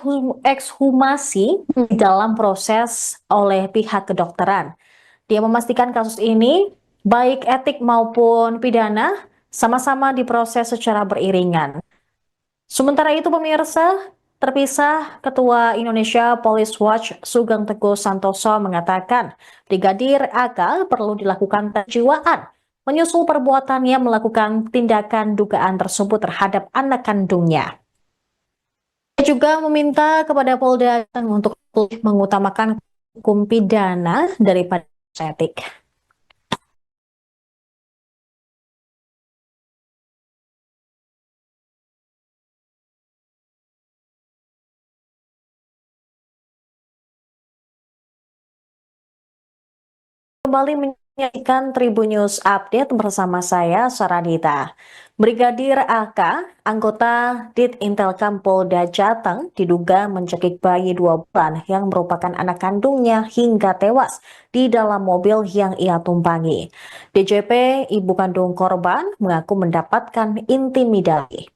ekshumasi dalam proses oleh pihak kedokteran. Dia memastikan kasus ini, baik etik maupun pidana, sama-sama diproses secara beriringan. Sementara itu pemirsa, terpisah Ketua Indonesia Police Watch Sugeng Teguh Santoso mengatakan Brigadir AK perlu dilakukan kejiwaan menyusul perbuatannya melakukan tindakan dugaan tersebut terhadap anak kandungnya. Dia juga meminta kepada Polda untuk mengutamakan hukum pidana daripada etik. Kembali menyaksikan Tribun News Update bersama saya, Saradita. Brigadir AK, anggota Dit Intelkam Polda Jateng, diduga mencekik bayi 2 bulan yang merupakan anak kandungnya hingga tewas di dalam mobil yang ia tumpangi. DCP, ibu kandung korban, mengaku mendapatkan intimidasi.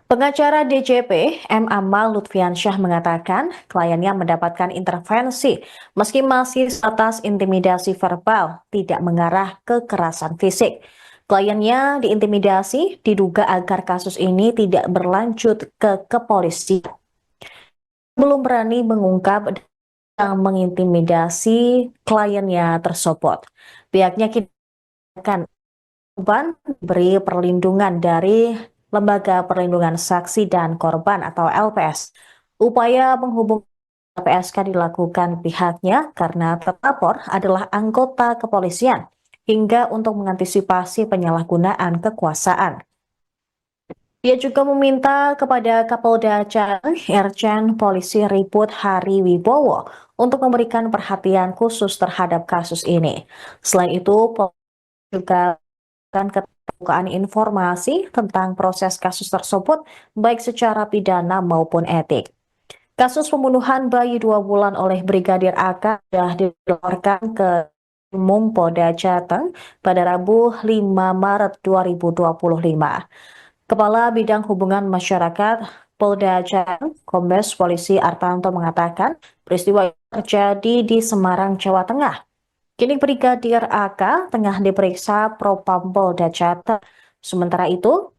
Pengacara DCP, M. Amal Lutfiansyah mengatakan kliennya mendapatkan intervensi meski masih sebatas intimidasi verbal, tidak mengarah ke kekerasan fisik. Kliennya diintimidasi diduga agar kasus ini tidak berlanjut ke kepolisian. Belum berani mengungkap yang mengintimidasi kliennya tersebut. Pihaknya akan korban diberi perlindungan dari Lembaga Perlindungan Saksi dan Korban atau LPS. Upaya penghubungan LPSK dilakukan pihaknya karena terlapor adalah anggota kepolisian hingga untuk mengantisipasi penyalahgunaan kekuasaan. Dia juga meminta kepada Kapolda Jateng, Irjen Polisi Riput Hari Wibowo untuk memberikan perhatian khusus terhadap kasus ini. Selain itu, polisi juga akan keterbukaan informasi tentang proses kasus tersebut, baik secara pidana maupun etik. Kasus pembunuhan bayi 2 bulan oleh Brigadir AK sudah dilaporkan ke Umum Polda Jateng pada Rabu 5 Maret 2025. Kepala Bidang Hubungan Masyarakat Polda Jateng, Kombes Polisi Artanto mengatakan peristiwa terjadi di Semarang, Jawa Tengah. Kini Brigadir AK tengah diperiksa Propam Polda Jateng. Sementara itu,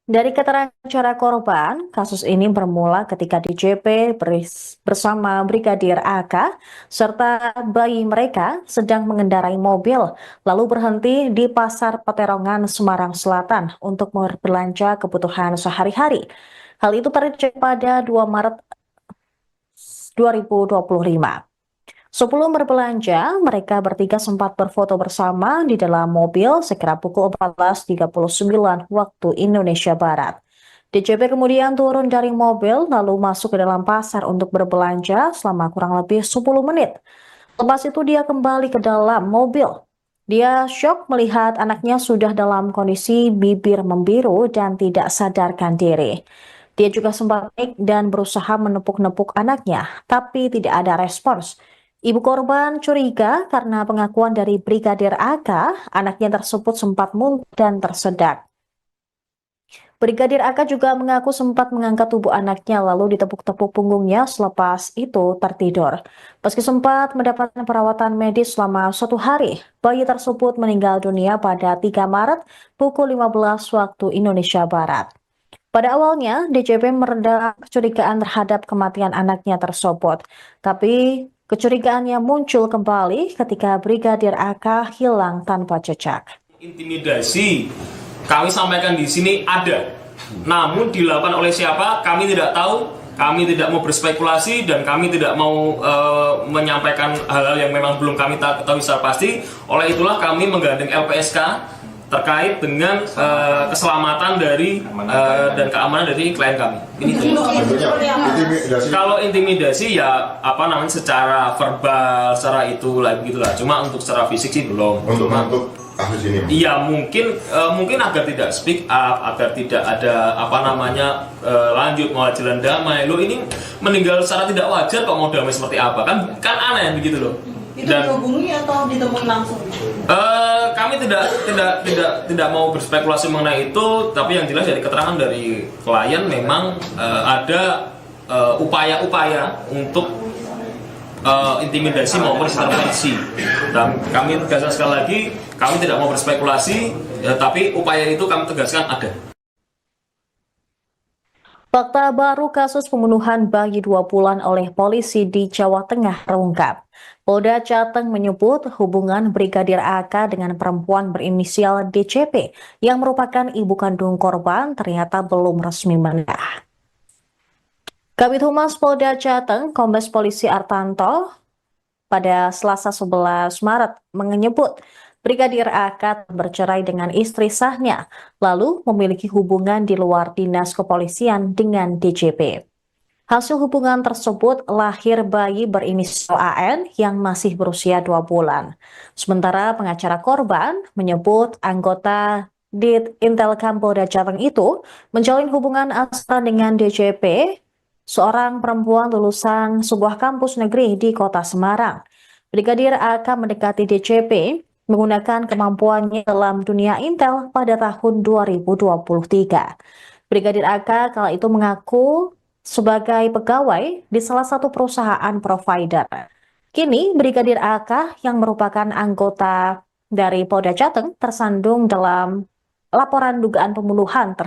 dari keterangan cara korban, kasus ini bermula ketika DJP bersama Brigadir AK serta bayi mereka sedang mengendarai mobil, lalu berhenti di Pasar Peterongan, Semarang Selatan untuk berbelanja kebutuhan sehari-hari. Hal itu terjadi pada 2 Maret 2025. Sebelum berbelanja, mereka bertiga sempat berfoto bersama di dalam mobil sekira pukul 14.39 waktu Indonesia Barat. DJP kemudian turun dari mobil lalu masuk ke dalam pasar untuk berbelanja selama kurang lebih 10 menit. Lepas itu dia kembali ke dalam mobil. Dia syok melihat anaknya sudah dalam kondisi bibir membiru dan tidak sadarkan diri. Dia juga sempat panik dan berusaha menepuk-nepuk anaknya, tapi tidak ada respons. Ibu korban curiga karena pengakuan dari Brigadir AK, anaknya tersebut sempat muntah dan tersedak. Brigadir AK juga mengaku sempat mengangkat tubuh anaknya lalu ditepuk-tepuk punggungnya selepas itu tertidur. Meski sempat mendapatkan perawatan medis selama 1 hari, bayi tersebut meninggal dunia pada 3 Maret pukul 15 waktu Indonesia Barat. Pada awalnya, DJP meredam kecurigaan terhadap kematian anaknya tersebut, tapi kecurigaannya muncul kembali ketika Brigadir AK hilang tanpa jejak. Intimidasi kami sampaikan di sini ada, namun dilakukan oleh siapa kami tidak tahu. Kami tidak mau berspekulasi dan kami tidak mau menyampaikan hal-hal yang memang belum kami tahu secara pasti. Oleh itulah kami menggandeng LPSK terkait dengan keselamatan dari dan keamanan dari klien kami. Ini Bentuknya intimidasi. kalau intimidasi ya secara verbal, secara itu lah gitulah. Cuma untuk secara fisik sih belum. Untuk Cuma, kasus ini. iya mungkin agar tidak speak up, agar tidak ada lanjut mau jalan damai. Lo ini meninggal secara tidak wajar kok mau damai seperti apa? Kan aneh begitu loh. Itu dihubungi atau ditemui langsung? Kami tidak mau berspekulasi mengenai itu, tapi yang jelas dari keterangan dari klien memang ada upaya-upaya untuk intimidasi maupun intervensi. Dan kami tegaskan sekali lagi, kami tidak mau berspekulasi, tapi upaya itu kami tegaskan ada. Fakta baru kasus pembunuhan bayi 2 bulan oleh polisi di Jawa Tengah terungkap. Polda Jateng menyebut hubungan Brigadir AK dengan perempuan berinisial DCP yang merupakan ibu kandung korban ternyata belum resmi menikah. Kabid Humas Polda Jateng, Kombes Polisi Artanto, pada Selasa 11 Maret menyebut Brigadir AK bercerai dengan istri sahnya, lalu memiliki hubungan di luar dinas kepolisian dengan DJP. Hasil hubungan tersebut lahir bayi berinisial AN yang masih berusia 2 bulan. Sementara pengacara korban menyebut anggota Dit Intelkam Polda Jateng itu menjalin hubungan asmara dengan DJP, seorang perempuan lulusan sebuah kampus negeri di kota Semarang. Brigadir AK mendekati DJP menggunakan kemampuannya dalam dunia intel pada tahun 2023. Brigadir AK kala itu mengaku sebagai pegawai di salah satu perusahaan provider. Kini Brigadir AK yang merupakan anggota dari Polda Jateng tersandung dalam laporan dugaan pembunuhan terhadap